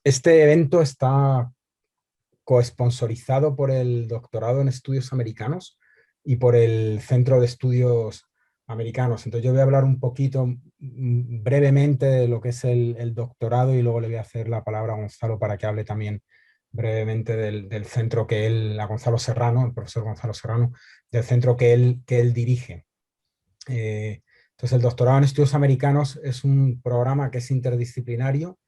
Este evento está coesponsorizado por el Doctorado en Estudios Americanos y por el Centro de Estudios Americanos. Entonces yo voy a hablar un poquito, brevemente, de lo que es el doctorado, y luego le voy a hacer la palabra a Gonzalo para que hable también brevemente del centro que él, a Gonzalo Serrano, el profesor Gonzalo Serrano, del centro que él dirige. Entonces el Doctorado en Estudios Americanos es un programa que es interdisciplinario.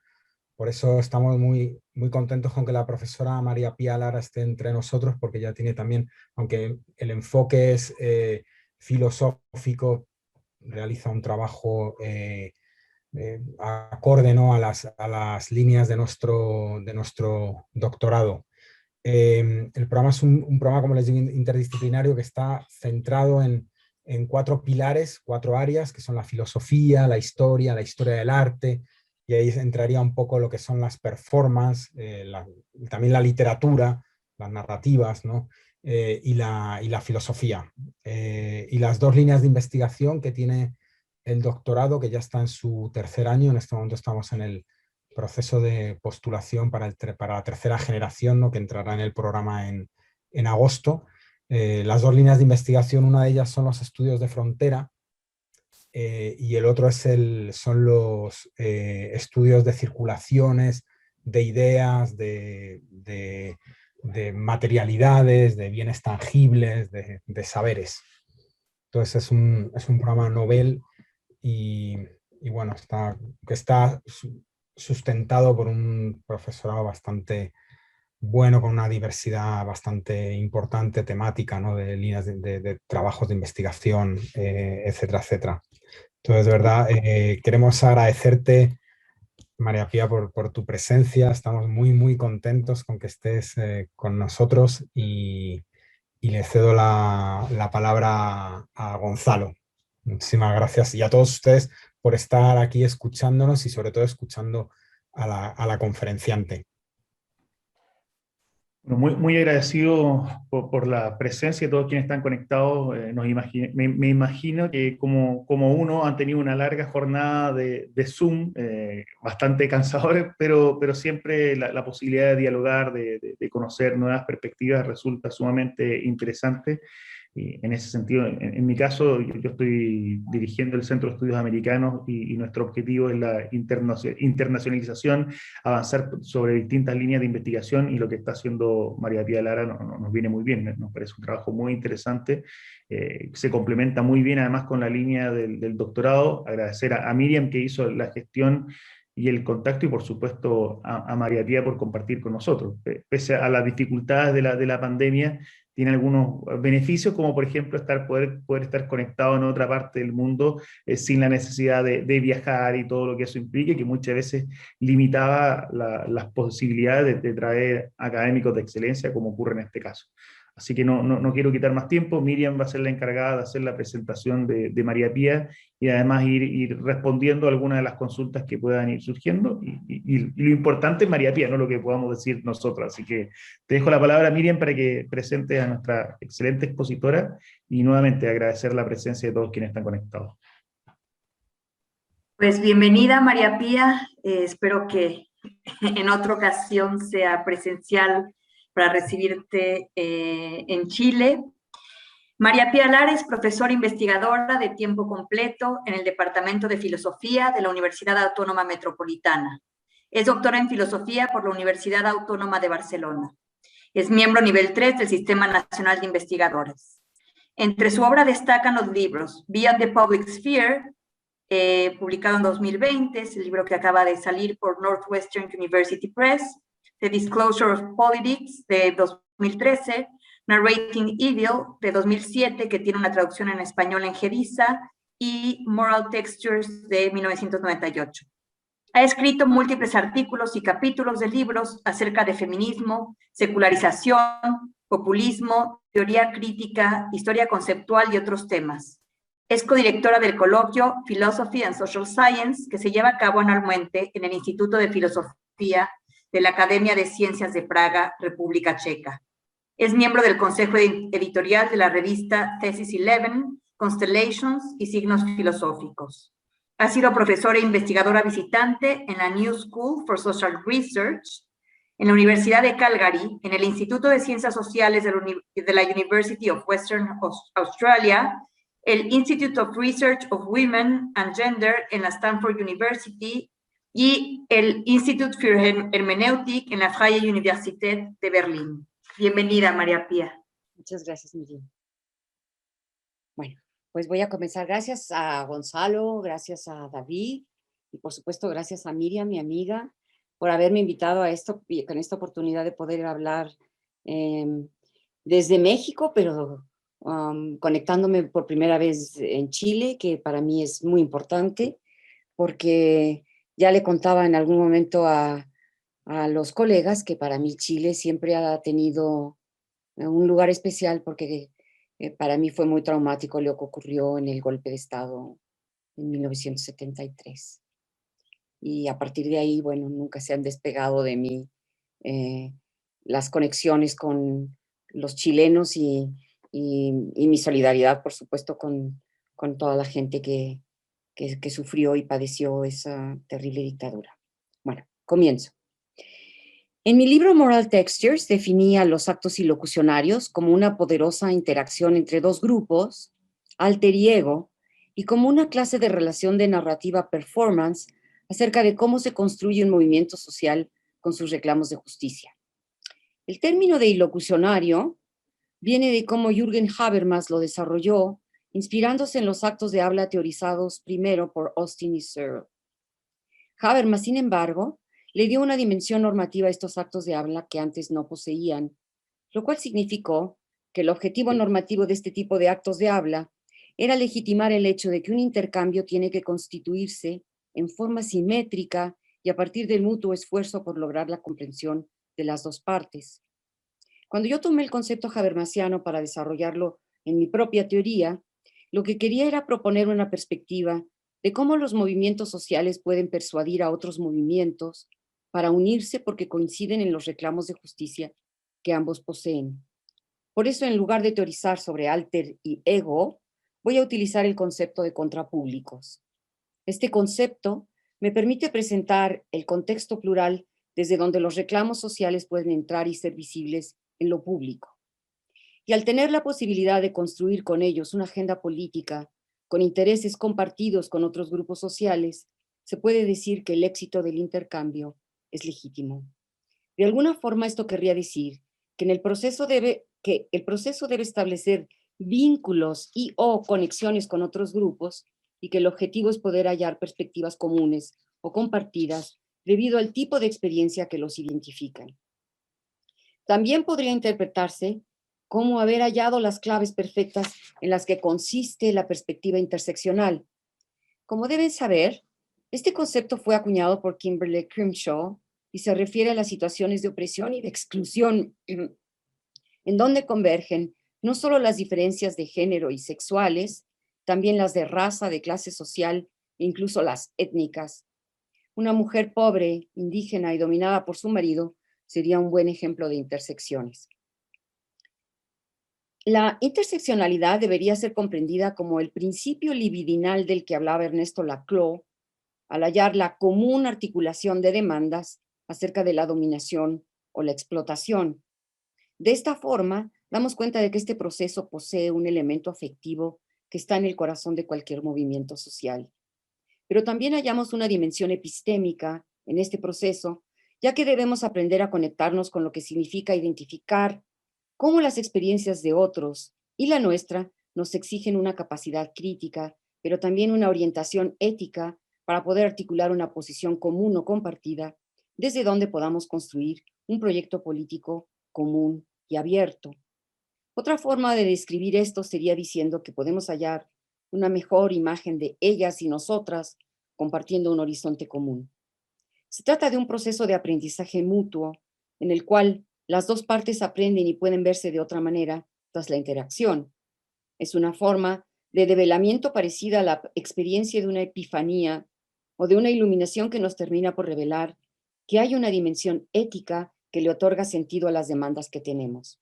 Por eso estamos muy, muy contentos con que la profesora María Pía Lara esté entre nosotros, porque ya tiene también, aunque el enfoque es filosófico, realiza un trabajo acorde, ¿no?, a las líneas de nuestro doctorado. El programa es un programa, como les digo, interdisciplinario, que está centrado en cuatro pilares, cuatro áreas, que son la filosofía, la historia del arte, y ahí entraría un poco lo que son las performances, también la literatura, las narrativas, ¿no? Y la filosofía. Y las dos líneas de investigación que tiene el doctorado, que ya está en su tercer año. En este momento estamos en el proceso de postulación para la tercera generación, ¿no?, que entrará en el programa en agosto. Las dos líneas de investigación, una de ellas son los estudios de frontera, y el otro son los estudios de circulaciones, de ideas, de materialidades, de bienes tangibles, de saberes. Entonces es un programa novel y, bueno, está sustentado por un profesorado bastante bueno, con una diversidad bastante importante, temática, ¿no?, de líneas de trabajos de investigación, etcétera, etcétera. Entonces, de verdad, queremos agradecerte, María Pía, por tu presencia. Estamos muy, muy contentos con que estés con nosotros, y le cedo la palabra a Gonzalo. Muchísimas gracias, y a todos ustedes por estar aquí escuchándonos, y sobre todo escuchando a la conferenciante. Bueno, muy agradecido por la presencia de todos quienes están conectados. Me imagino que como uno han tenido una larga jornada de Zoom, bastante cansadores, pero siempre la posibilidad de dialogar, de conocer nuevas perspectivas resulta sumamente interesante. Y en ese sentido, en mi caso, yo estoy dirigiendo el Centro de Estudios Americanos y nuestro objetivo es la internacionalización, avanzar sobre distintas líneas de investigación, y lo que está haciendo María Pía Lara nos viene muy bien, nos parece un trabajo muy interesante, se complementa muy bien además con la línea del doctorado. Agradecer a Miriam, que hizo la gestión y el contacto, y por supuesto a María Pía por compartir con nosotros. Pese a las dificultades de la pandemia, tiene algunos beneficios, como por ejemplo poder estar conectado en otra parte del mundo, sin la necesidad de viajar y todo lo que eso implique, que muchas veces limitaba las posibilidades de traer académicos de excelencia, como ocurre en este caso. Así que no quiero quitar más tiempo. Miriam va a ser la encargada de hacer la presentación de María Pía, y además ir respondiendo a algunas de las consultas que puedan ir surgiendo. Y lo importante es María Pía, no lo que podamos decir nosotros. Así que te dejo la palabra, Miriam, para que presentes a nuestra excelente expositora, y nuevamente agradecer la presencia de todos quienes están conectados. Pues bienvenida, María Pía. Espero que en otra ocasión sea presencial para recibirte en Chile. María Pía Lara es profesora investigadora de tiempo completo en el Departamento de Filosofía de la Universidad Autónoma Metropolitana. Es doctora en Filosofía por la Universidad Autónoma de Barcelona. Es miembro nivel 3 del Sistema Nacional de Investigadores. Entre su obra destacan los libros Beyond the Public Sphere, publicado en 2020, es el libro que acaba de salir por Northwestern University Press, The Disclosure of Politics, de 2013, Narrating Evil, de 2007, que tiene una traducción en español en Gediza, y Moral Textures, de 1998. Ha escrito múltiples artículos y capítulos de libros acerca de feminismo, secularización, populismo, teoría crítica, historia conceptual y otros temas. Es codirectora del coloquio Philosophy and Social Science, que se lleva a cabo anualmente en el Instituto de Filosofía de la Academia de Ciencias de Praga, República Checa. Es miembro del consejo editorial de la revista Thesis 11, Constellations y Signos Filosóficos. Ha sido profesora e investigadora visitante en la New School for Social Research, en la Universidad de Calgary, en el Instituto de Ciencias Sociales de la University of Western Australia, el Institute of Research of Women and Gender en la Stanford University y el Institut für Hermeneutik en la Freie Universität de Berlín. Bienvenida, María Pía. Muchas gracias, Miriam. Bueno, pues voy a comenzar. Gracias a Gonzalo, gracias a David y por supuesto gracias a Miriam, mi amiga, por haberme invitado a esto, con esta oportunidad de poder hablar desde México, pero conectándome por primera vez en Chile, que para mí es muy importante, porque ya le contaba en algún momento a los colegas que para mí Chile siempre ha tenido un lugar especial, porque para mí fue muy traumático lo que ocurrió en el golpe de Estado en 1973. Y a partir de ahí, bueno, nunca se han despegado de mí las conexiones con los chilenos y mi solidaridad, por supuesto, con toda la gente que sufrió y padeció esa terrible dictadura. Bueno, comienzo. En mi libro Moral Textures definía los actos ilocucionarios como una poderosa interacción entre dos grupos, alter y ego, y como una clase de relación de narrativa performance acerca de cómo se construye un movimiento social con sus reclamos de justicia. El término de ilocucionario viene de cómo Jürgen Habermas lo desarrolló, inspirándose en los actos de habla teorizados primero por Austin y Searle. Habermas, sin embargo, le dio una dimensión normativa a estos actos de habla que antes no poseían, lo cual significó que el objetivo normativo de este tipo de actos de habla era legitimar el hecho de que un intercambio tiene que constituirse en forma simétrica y a partir del mutuo esfuerzo por lograr la comprensión de las dos partes. Cuando yo tomé el concepto habermasiano para desarrollarlo en mi propia teoría, lo que quería era proponer una perspectiva de cómo los movimientos sociales pueden persuadir a otros movimientos para unirse porque coinciden en los reclamos de justicia que ambos poseen. Por eso, en lugar de teorizar sobre alter y ego, voy a utilizar el concepto de contrapúblicos. Este concepto me permite presentar el contexto plural desde donde los reclamos sociales pueden entrar y ser visibles en lo público. Y al tener la posibilidad de construir con ellos una agenda política con intereses compartidos con otros grupos sociales, se puede decir que el éxito del intercambio es legítimo. De alguna forma, esto querría decir que el proceso debe establecer vínculos y o conexiones con otros grupos y que el objetivo es poder hallar perspectivas comunes o compartidas debido al tipo de experiencia que los identifican. También podría interpretarse como haber hallado las claves perfectas en las que consiste la perspectiva interseccional. Como deben saber, este concepto fue acuñado por Kimberlé Crenshaw y se refiere a las situaciones de opresión y de exclusión en donde convergen no solo las diferencias de género y sexuales, también las de raza, de clase social e incluso las étnicas. Una mujer pobre, indígena y dominada por su marido sería un buen ejemplo de intersecciones. La interseccionalidad debería ser comprendida como el principio libidinal del que hablaba Ernesto Laclau, al hallar la común articulación de demandas acerca de la dominación o la explotación. De esta forma, damos cuenta de que este proceso posee un elemento afectivo que está en el corazón de cualquier movimiento social. Pero también hallamos una dimensión epistémica en este proceso, ya que debemos aprender a conectarnos con lo que significa identificar cómo las experiencias de otros y la nuestra nos exigen una capacidad crítica, pero también una orientación ética para poder articular una posición común o compartida, desde donde podamos construir un proyecto político común y abierto. Otra forma de describir esto sería diciendo que podemos hallar una mejor imagen de ellas y nosotras compartiendo un horizonte común. Se trata de un proceso de aprendizaje mutuo en el cual las dos partes aprenden y pueden verse de otra manera tras la interacción. Es una forma de develamiento parecida a la experiencia de una epifanía o de una iluminación que nos termina por revelar que hay una dimensión ética que le otorga sentido a las demandas que tenemos.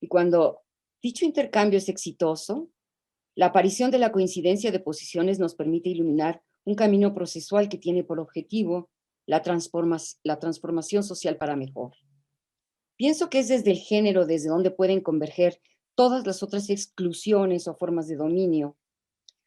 Y cuando dicho intercambio es exitoso, la aparición de la coincidencia de posiciones nos permite iluminar un camino procesual que tiene por objetivo la transformación social para mejor. Pienso que es desde el género desde donde pueden converger todas las otras exclusiones o formas de dominio.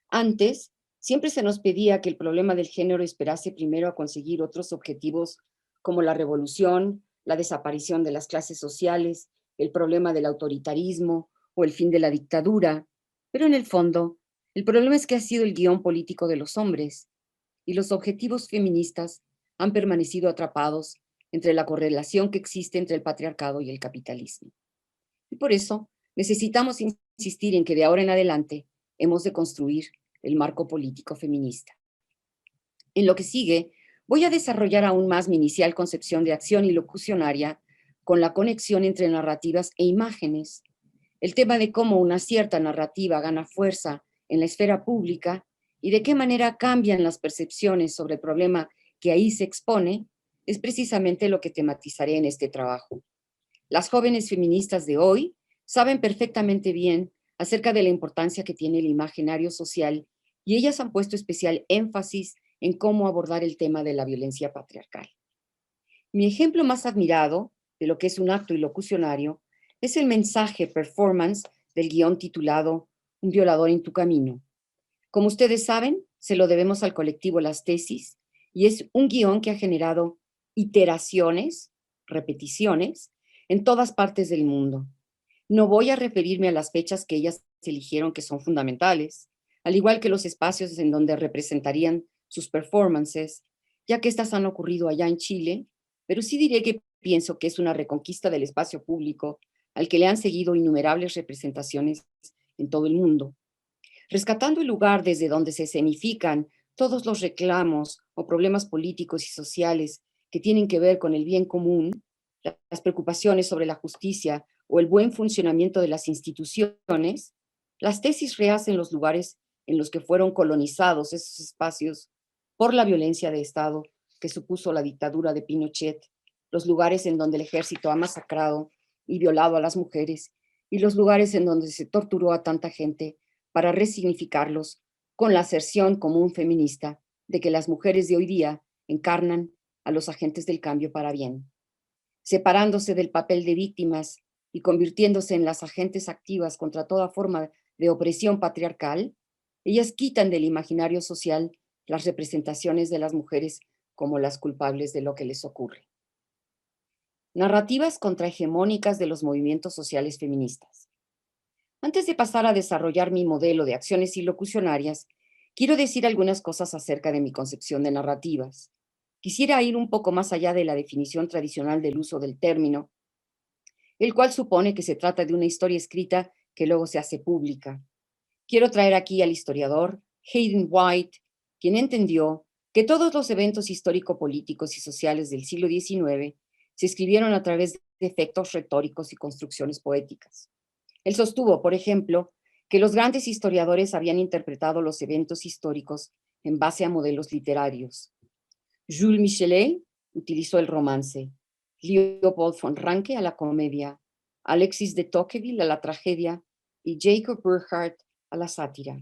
Antes, siempre se nos pedía que el problema del género esperase primero a conseguir otros objetivos como la revolución, la desaparición de las clases sociales, el problema del autoritarismo o el fin de la dictadura. Pero en el fondo, el problema es que ha sido el guión político de los hombres y los objetivos feministas han permanecido atrapados entre la correlación que existe entre el patriarcado y el capitalismo. Y por eso necesitamos insistir en que de ahora en adelante hemos de construir el marco político feminista. En lo que sigue, voy a desarrollar aún más mi inicial concepción de acción ilocucionaria con la conexión entre narrativas e imágenes, el tema de cómo una cierta narrativa gana fuerza en la esfera pública y de qué manera cambian las percepciones sobre el problema que ahí se expone, es precisamente lo que tematizaré en este trabajo. Las jóvenes feministas de hoy saben perfectamente bien acerca de la importancia que tiene el imaginario social y ellas han puesto especial énfasis en cómo abordar el tema de la violencia patriarcal. Mi ejemplo más admirado de lo que es un acto ilocucionario es el mensaje performance del guión titulado Un violador en tu camino. Como ustedes saben, se lo debemos al colectivo Las Tesis y es un guión que ha generado iteraciones, repeticiones, en todas partes del mundo. No voy a referirme a las fechas que ellas eligieron que son fundamentales, al igual que los espacios en donde representarían sus performances, ya que estas han ocurrido allá en Chile, pero sí diré que pienso que es una reconquista del espacio público al que le han seguido innumerables representaciones en todo el mundo. Rescatando el lugar desde donde se escenifican todos los reclamos o problemas políticos y sociales que tienen que ver con el bien común, las preocupaciones sobre la justicia o el buen funcionamiento de las instituciones, las tesis rehacen los lugares en los que fueron colonizados esos espacios por la violencia de Estado que supuso la dictadura de Pinochet, los lugares en donde el ejército ha masacrado y violado a las mujeres y los lugares en donde se torturó a tanta gente para resignificarlos con la aserción común feminista de que las mujeres de hoy día encarnan a los agentes del cambio para bien. Separándose del papel de víctimas y convirtiéndose en las agentes activas contra toda forma de opresión patriarcal, ellas quitan del imaginario social las representaciones de las mujeres como las culpables de lo que les ocurre. Narrativas contrahegemónicas de los movimientos sociales feministas. Antes de pasar a desarrollar mi modelo de acciones ilocucionarias, quiero decir algunas cosas acerca de mi concepción de narrativas. Quisiera ir un poco más allá de la definición tradicional del uso del término, el cual supone que se trata de una historia escrita que luego se hace pública. Quiero traer aquí al historiador Hayden White, quien entendió que todos los eventos histórico-políticos y sociales del siglo XIX se escribieron a través de efectos retóricos y construcciones poéticas. Él sostuvo, por ejemplo, que los grandes historiadores habían interpretado los eventos históricos en base a modelos literarios. Jules Michelet utilizó el romance, Leopold von Ranke a la comedia, Alexis de Tocqueville a la tragedia y Jacob Burckhardt a la sátira.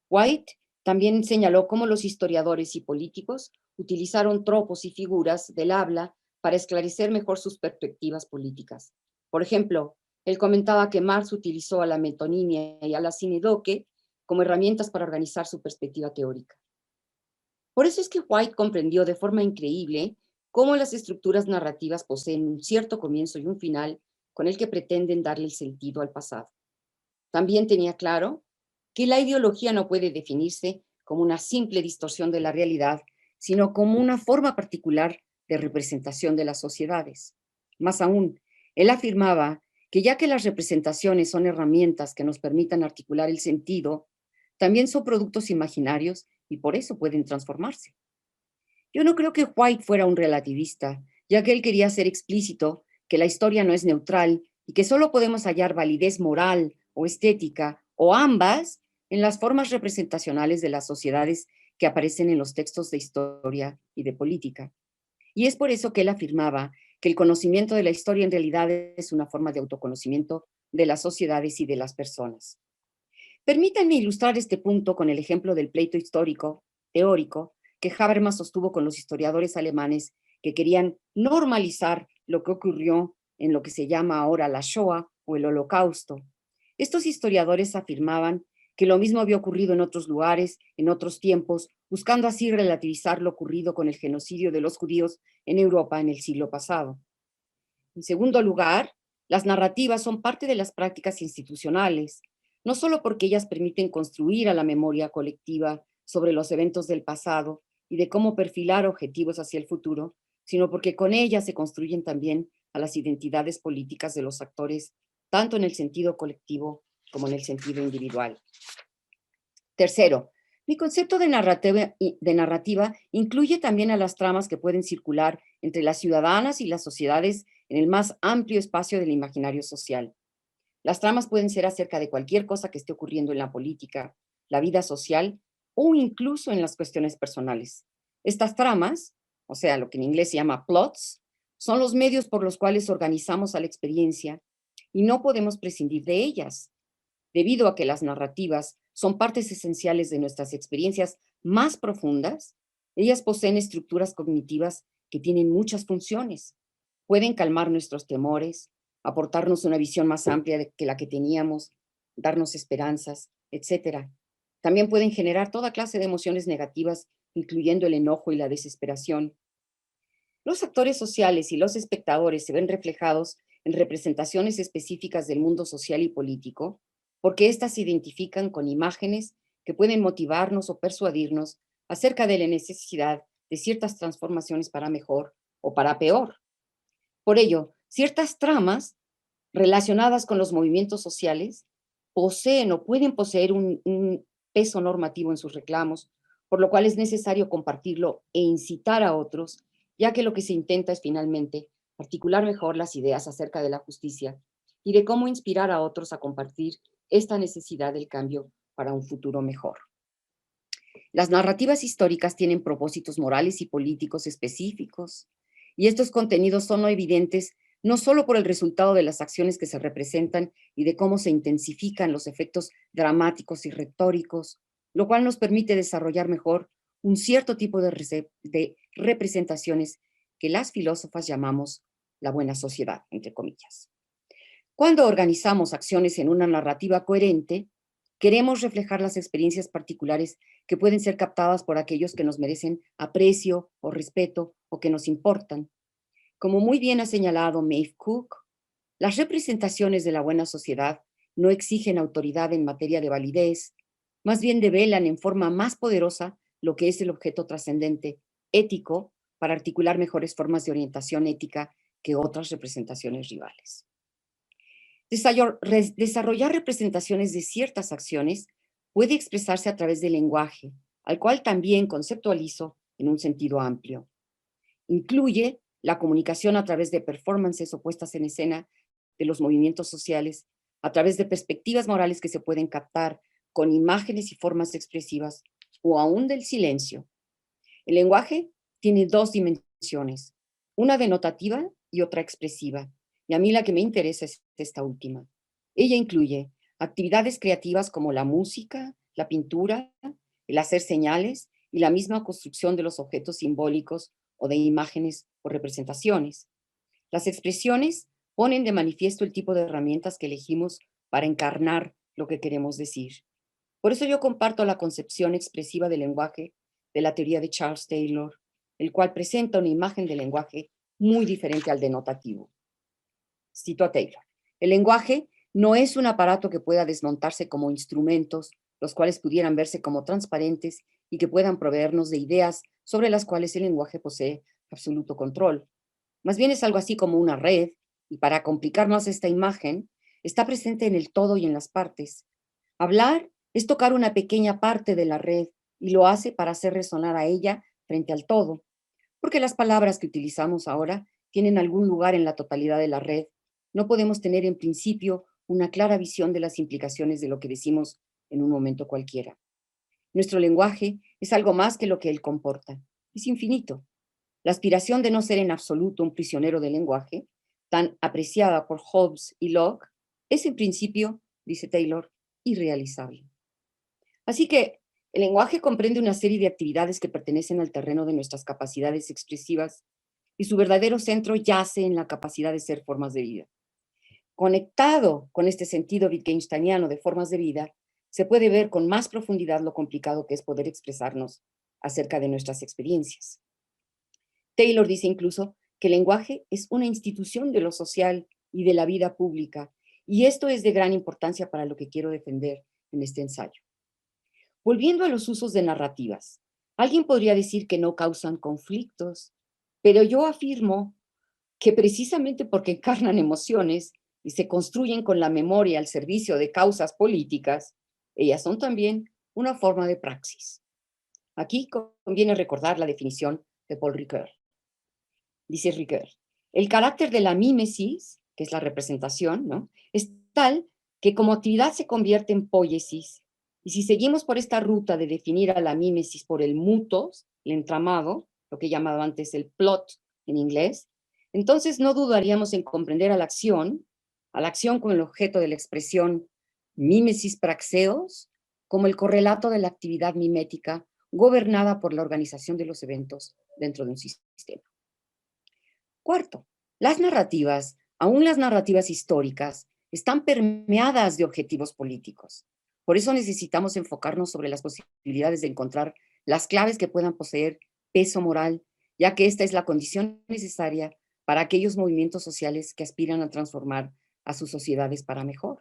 White también señaló cómo los historiadores y políticos utilizaron tropos y figuras del habla para esclarecer mejor sus perspectivas políticas. Por ejemplo, él comentaba que Marx utilizó a la metonimia y a la sinédoque como herramientas para organizar su perspectiva teórica. Por eso es que White comprendió de forma increíble cómo las estructuras narrativas poseen un cierto comienzo y un final con el que pretenden darle el sentido al pasado. También tenía claro que la ideología no puede definirse como una simple distorsión de la realidad, sino como una forma particular de representación de las sociedades. Más aún, él afirmaba que ya que las representaciones son herramientas que nos permitan articular el sentido, también son productos imaginarios y por eso pueden transformarse. Yo no creo que White fuera un relativista, ya que él quería hacer explícito que la historia no es neutral y que solo podemos hallar validez moral o estética, o ambas, en las formas representacionales de las sociedades que aparecen en los textos de historia y de política. Y es por eso que él afirmaba que el conocimiento de la historia en realidad es una forma de autoconocimiento de las sociedades y de las personas. Permítanme ilustrar este punto con el ejemplo del pleito histórico teórico que Habermas sostuvo con los historiadores alemanes que querían normalizar lo que ocurrió en lo que se llama ahora la Shoah o el Holocausto. Estos historiadores afirmaban que lo mismo había ocurrido en otros lugares, en otros tiempos, buscando así relativizar lo ocurrido con el genocidio de los judíos en Europa en el siglo pasado. En segundo lugar, las narrativas son parte de las prácticas institucionales, no solo porque ellas permiten construir a la memoria colectiva sobre los eventos del pasado y de cómo perfilar objetivos hacia el futuro, sino porque con ellas se construyen también a las identidades políticas de los actores, tanto en el sentido colectivo como en el sentido individual. Tercero, mi concepto de narrativa incluye también a las tramas que pueden circular entre las ciudadanas y las sociedades en el más amplio espacio del imaginario social. Las tramas pueden ser acerca de cualquier cosa que esté ocurriendo en la política, la vida social o incluso en las cuestiones personales. Estas tramas, o sea, lo que en inglés se llama plots, son los medios por los cuales organizamos a la experiencia y no podemos prescindir de ellas. Debido a que las narrativas son partes esenciales de nuestras experiencias más profundas, ellas poseen estructuras cognitivas que tienen muchas funciones. Pueden calmar nuestros temores, aportarnos una visión más amplia que la que teníamos, darnos esperanzas, etc. También pueden generar toda clase de emociones negativas, incluyendo el enojo y la desesperación. Los actores sociales y los espectadores se ven reflejados en representaciones específicas del mundo social y político, porque éstas se identifican con imágenes que pueden motivarnos o persuadirnos acerca de la necesidad de ciertas transformaciones para mejor o para peor. Por ello, ciertas tramas relacionadas con los movimientos sociales poseen o pueden poseer un peso normativo en sus reclamos, por lo cual es necesario compartirlo e incitar a otros, ya que lo que se intenta es finalmente articular mejor las ideas acerca de la justicia y de cómo inspirar a otros a compartir esta necesidad del cambio para un futuro mejor. Las narrativas históricas tienen propósitos morales y políticos específicos, y estos contenidos son no evidentes no solo por el resultado de las acciones que se representan y de cómo se intensifican los efectos dramáticos y retóricos, lo cual nos permite desarrollar mejor un cierto tipo de representaciones que las filósofas llamamos la buena sociedad, entre comillas. Cuando organizamos acciones en una narrativa coherente, queremos reflejar las experiencias particulares que pueden ser captadas por aquellos que nos merecen aprecio o respeto o que nos importan. Como muy bien ha señalado Maeve Cook, las representaciones de la buena sociedad no exigen autoridad en materia de validez, más bien develan en forma más poderosa lo que es el objeto trascendente, ético, para articular mejores formas de orientación ética que otras representaciones rivales. Desarrollar representaciones de ciertas acciones puede expresarse a través del lenguaje, al cual también conceptualizo en un sentido amplio. Incluye la comunicación a través de performances o puestas en escena de los movimientos sociales, a través de perspectivas morales que se pueden captar con imágenes y formas expresivas, o aún del silencio. El lenguaje tiene dos dimensiones, una denotativa y otra expresiva, y a mí la que me interesa es esta última. Ella incluye actividades creativas como la música, la pintura, el hacer señales y la misma construcción de los objetos simbólicos o de imágenes o representaciones. Las expresiones ponen de manifiesto el tipo de herramientas que elegimos para encarnar lo que queremos decir. Por eso yo comparto la concepción expresiva del lenguaje de la teoría de Charles Taylor, el cual presenta una imagen del lenguaje muy diferente al denotativo. Cito a Taylor: el lenguaje no es un aparato que pueda desmontarse como instrumentos, los cuales pudieran verse como transparentes y que puedan proveernos de ideas sobre las cuales el lenguaje posee absoluto control. Más bien es algo así como una red, y para complicar más esta imagen, está presente en el todo y en las partes. Hablar es tocar una pequeña parte de la red y lo hace para hacer resonar a ella frente al todo, porque las palabras que utilizamos ahora tienen algún lugar en la totalidad de la red. No podemos tener en principio una clara visión de las implicaciones de lo que decimos en un momento cualquiera. Nuestro lenguaje es algo más que lo que él comporta, es infinito. La aspiración de no ser en absoluto un prisionero del lenguaje, tan apreciada por Hobbes y Locke, es en principio, dice Taylor, irrealizable. Así que El lenguaje comprende una serie de actividades que pertenecen al terreno de nuestras capacidades expresivas y su verdadero centro yace en la capacidad de ser formas de vida. Conectado con este sentido wittgensteiniano de formas de vida, se puede ver con más profundidad lo complicado que es poder expresarnos acerca de nuestras experiencias. Taylor dice incluso que el lenguaje es una institución de lo social y de la vida pública, y esto es de gran importancia para lo que quiero defender en este ensayo. Volviendo a los usos de narrativas, alguien podría decir que no causan conflictos, pero yo afirmo que precisamente porque encarnan emociones y se construyen con la memoria al servicio de causas políticas, ellas son también una forma de praxis. Aquí conviene recordar la definición de Paul Ricoeur. Dice Ricoeur, el carácter de la mímesis, que es la representación, ¿no?, es tal que como actividad se convierte en poiesis. Y si seguimos por esta ruta de definir a la mímesis por el mutos, el entramado, lo que he llamado antes el plot en inglés, entonces no dudaríamos en comprender a la acción con el objeto de la expresión mímesis praxeos, como el correlato de la actividad mimética gobernada por la organización de los eventos dentro de un sistema. Cuarto, las narrativas, aún las narrativas históricas, están permeadas de objetivos políticos. Por eso necesitamos enfocarnos sobre las posibilidades de encontrar las claves que puedan poseer peso moral, ya que esta es la condición necesaria para aquellos movimientos sociales que aspiran a transformar a sus sociedades para mejor.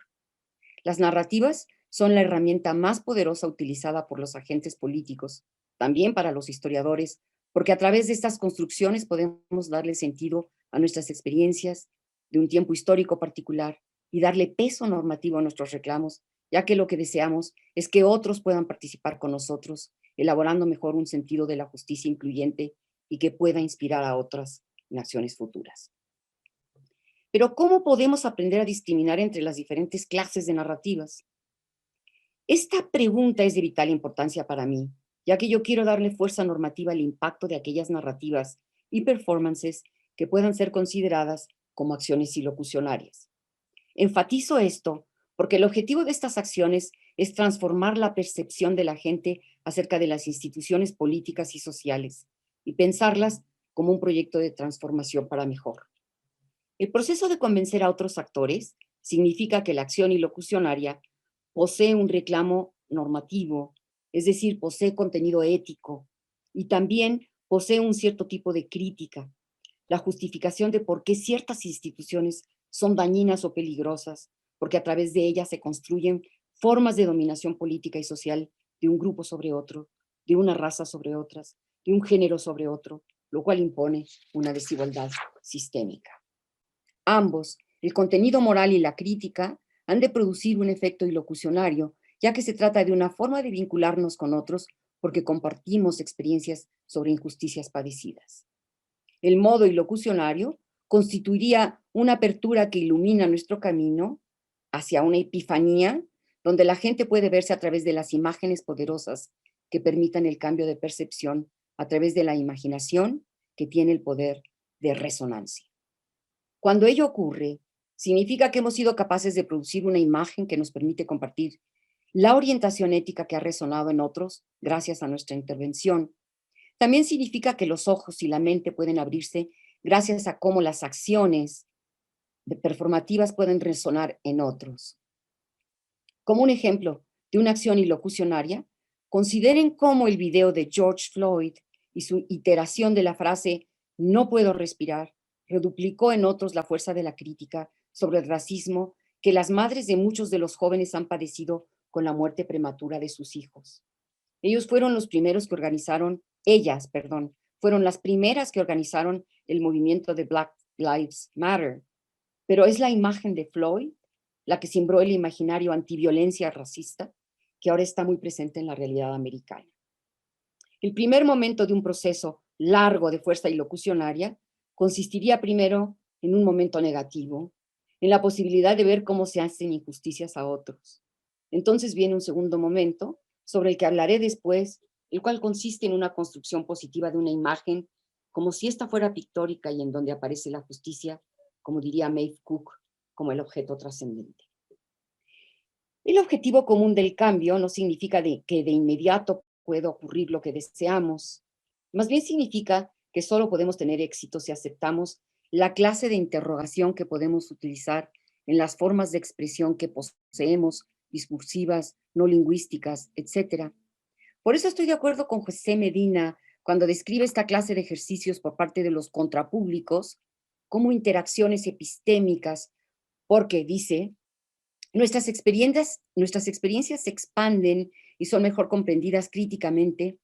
Las narrativas son la herramienta más poderosa utilizada por los agentes políticos, también para los historiadores, porque a través de estas construcciones podemos darle sentido a nuestras experiencias de un tiempo histórico particular y darle peso normativo a nuestros reclamos, ya que lo que deseamos es que otros puedan participar con nosotros, elaborando mejor un sentido de la justicia incluyente y que pueda inspirar a otras en acciones futuras. Pero ¿cómo podemos aprender a discriminar entre las diferentes clases de narrativas? Esta pregunta es de vital importancia para mí, ya que yo quiero darle fuerza normativa al impacto de aquellas narrativas y performances que puedan ser consideradas como acciones ilocucionarias. Enfatizo esto porque el objetivo de estas acciones es transformar la percepción de la gente acerca de las instituciones políticas y sociales y pensarlas como un proyecto de transformación para mejor. El proceso de convencer a otros actores significa que la acción ilocucionaria posee un reclamo normativo, es decir, posee contenido ético y también posee un cierto tipo de crítica, la justificación de por qué ciertas instituciones son dañinas o peligrosas, porque a través de ellas se construyen formas de dominación política y social de un grupo sobre otro, de una raza sobre otras, de un género sobre otro, lo cual impone una desigualdad sistémica. Ambos, el contenido moral y la crítica, han de producir un efecto ilocucionario, ya que se trata de una forma de vincularnos con otros porque compartimos experiencias sobre injusticias padecidas. El modo ilocucionario constituiría una apertura que ilumina nuestro camino hacia una epifanía donde la gente puede verse a través de las imágenes poderosas que permitan el cambio de percepción a través de la imaginación que tiene el poder de resonancia. Cuando ello ocurre, significa que hemos sido capaces de producir una imagen que nos permite compartir la orientación ética que ha resonado en otros gracias a nuestra intervención. También significa que los ojos y la mente pueden abrirse gracias a cómo las acciones performativas pueden resonar en otros. Como un ejemplo de una acción ilocucionaria, consideren cómo el video de George Floyd y su iteración de la frase "no puedo respirar" reduplicó en otros la fuerza de la crítica sobre el racismo que las madres de muchos de los jóvenes han padecido con la muerte prematura de sus hijos. Ellas fueron las primeras que organizaron el movimiento de Black Lives Matter, pero es la imagen de Floyd la que sembró el imaginario antiviolencia racista que ahora está muy presente en la realidad americana. El primer momento de un proceso largo de fuerza ilocucionaria consistiría primero en un momento negativo, en la posibilidad de ver cómo se hacen injusticias a otros. Entonces viene un segundo momento, sobre el que hablaré después, el cual consiste en una construcción positiva de una imagen, como si esta fuera pictórica y en donde aparece la justicia, como diría Maeve Cook, como el objeto trascendente. El objetivo común del cambio no significa que de inmediato pueda ocurrir lo que deseamos. Más bien significa que solo podemos tener éxito si aceptamos la clase de interrogación que podemos utilizar en las formas de expresión que poseemos, discursivas, no lingüísticas, etc. Por eso estoy de acuerdo con José Medina cuando describe esta clase de ejercicios por parte de los contrapúblicos como interacciones epistémicas, porque dice, nuestras experiencias se expanden y son mejor comprendidas críticamente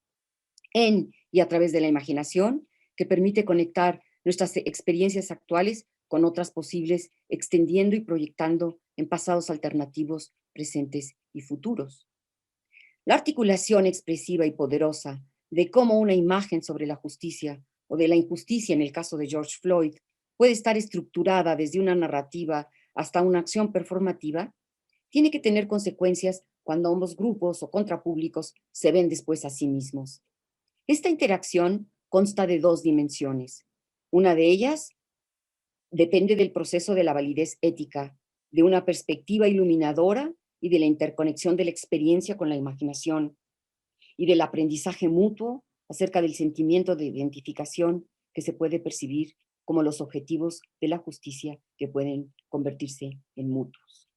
en y a través de la imaginación, que permite conectar nuestras experiencias actuales con otras posibles, extendiendo y proyectando en pasados alternativos, presentes y futuros. La articulación expresiva y poderosa de cómo una imagen sobre la justicia o de la injusticia en el caso de George Floyd puede estar estructurada desde una narrativa hasta una acción performativa, tiene que tener consecuencias cuando ambos grupos o contrapúblicos se ven después a sí mismos. Esta interacción consta de dos dimensiones. Una de ellas depende del proceso de la validez ética, de una perspectiva iluminadora y de la interconexión de la experiencia con la imaginación y del aprendizaje mutuo acerca del sentimiento de identificación que se puede percibir como los objetivos de la justicia que pueden convertirse en mutuos.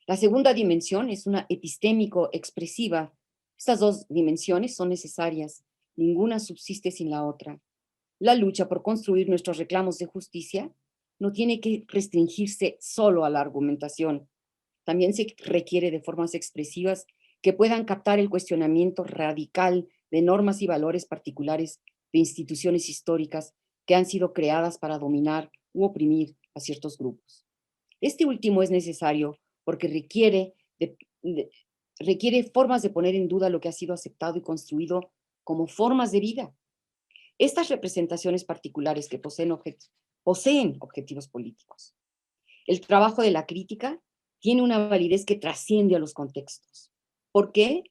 La segunda dimensión es una epistémico-expresiva. Estas dos dimensiones son necesarias, ninguna subsiste sin la otra. La lucha por construir nuestros reclamos de justicia no tiene que restringirse solo a la argumentación. También se requiere de formas expresivas que puedan captar el cuestionamiento radical de normas y valores particulares de instituciones históricas que han sido creadas para dominar u oprimir a ciertos grupos. Este último es necesario porque requiere formas de poner en duda lo que ha sido aceptado y construido como formas de vida. Estas representaciones particulares que poseen objetivos políticos. El trabajo de la crítica tiene una validez que trasciende a los contextos. ¿Por qué?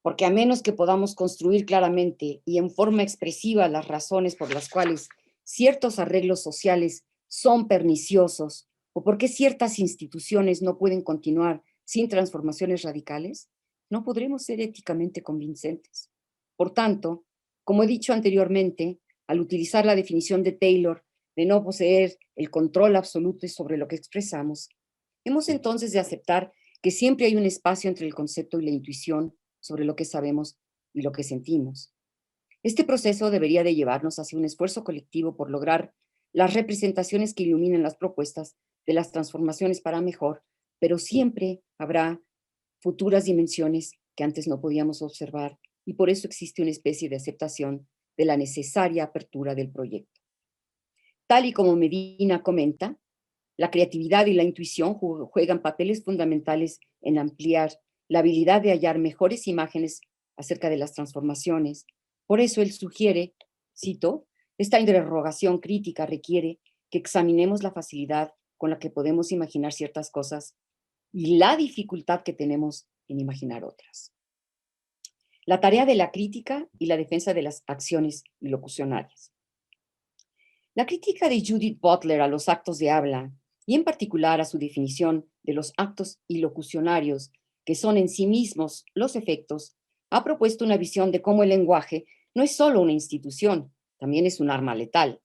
Porque a menos que podamos construir claramente y en forma expresiva las razones por las cuales ciertos arreglos sociales son perniciosos o por qué ciertas instituciones no pueden continuar sin transformaciones radicales, no podremos ser éticamente convincentes. Por tanto, como he dicho anteriormente, al utilizar la definición de Taylor de no poseer el control absoluto sobre lo que expresamos, hemos entonces de aceptar que siempre hay un espacio entre el concepto y la intuición sobre lo que sabemos y lo que sentimos. Este proceso debería de llevarnos hacia un esfuerzo colectivo por lograr las representaciones que iluminen las propuestas de las transformaciones para mejor, pero siempre habrá futuras dimensiones que antes no podíamos observar y por eso existe una especie de aceptación de la necesaria apertura del proyecto. Tal y como Medina comenta, la creatividad y la intuición juegan papeles fundamentales en ampliar la habilidad de hallar mejores imágenes acerca de las transformaciones. Por eso él sugiere, cito, esta interrogación crítica requiere que examinemos la facilidad con la que podemos imaginar ciertas cosas y la dificultad que tenemos en imaginar otras. La tarea de la crítica y la defensa de las acciones ilocucionarias. La crítica de Judith Butler a los actos de habla, y en particular a su definición de los actos ilocucionarios, que son en sí mismos los efectos, ha propuesto una visión de cómo el lenguaje no es solo una institución, también es un arma letal.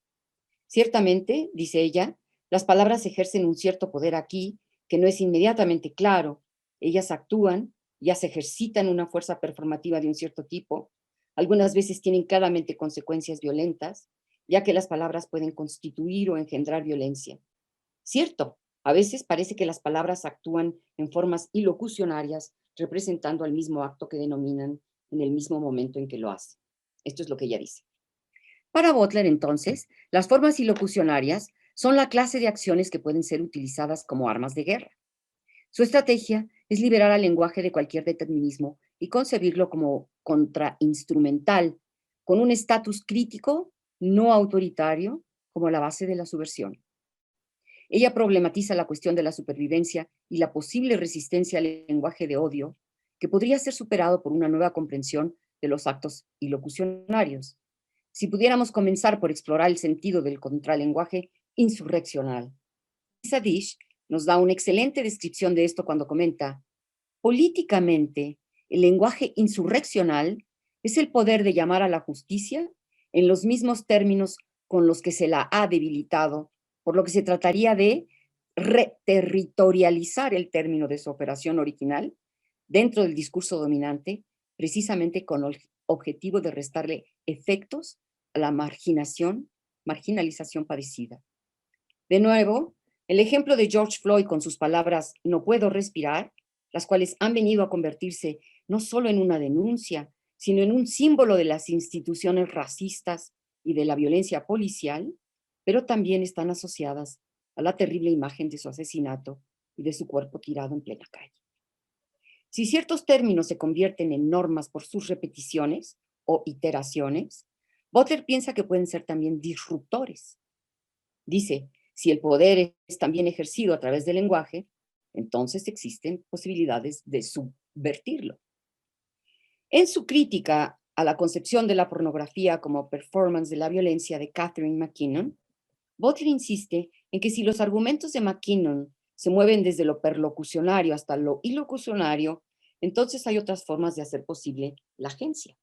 Ciertamente, dice ella, las palabras ejercen un cierto poder aquí que no es inmediatamente claro. Ellas actúan, ellas ejercitan una fuerza performativa de un cierto tipo, algunas veces tienen claramente consecuencias violentas, ya que las palabras pueden constituir o engendrar violencia. Cierto, a veces parece que las palabras actúan en formas ilocucionarias, representando al mismo acto que denominan en el mismo momento en que lo hace. Esto es lo que ella dice. Para Butler, entonces, las formas ilocucionarias son la clase de acciones que pueden ser utilizadas como armas de guerra. Su estrategia es liberar al lenguaje de cualquier determinismo y concebirlo como contrainstrumental, con un estatus crítico no autoritario como la base de la subversión. Ella problematiza la cuestión de la supervivencia y la posible resistencia al lenguaje de odio, que podría ser superado por una nueva comprensión de los actos ilocucionarios. Si pudiéramos comenzar por explorar el sentido del contralenguaje insurreccional. Lisa Dish nos da una excelente descripción de esto cuando comenta: Políticamente, el lenguaje insurreccional es el poder de llamar a la justicia en los mismos términos con los que se la ha debilitado, por lo que se trataría de reterritorializar el término de su operación original dentro del discurso dominante, precisamente con el objetivo de restarle efectos a la marginalización padecida. De nuevo, el ejemplo de George Floyd con sus palabras "no puedo respirar", las cuales han venido a convertirse no solo en una denuncia, sino en un símbolo de las instituciones racistas y de la violencia policial, pero también están asociadas a la terrible imagen de su asesinato y de su cuerpo tirado en plena calle. Si ciertos términos se convierten en normas por sus repeticiones o iteraciones, Butler piensa que pueden ser también disruptores. Dice, si el poder es también ejercido a través del lenguaje, entonces existen posibilidades de subvertirlo. En su crítica a la concepción de la pornografía como performance de la violencia de Catherine MacKinnon, Butler insiste en que si los argumentos de MacKinnon se mueven desde lo perlocucionario hasta lo ilocucionario, entonces hay otras formas de hacer posible la agencia.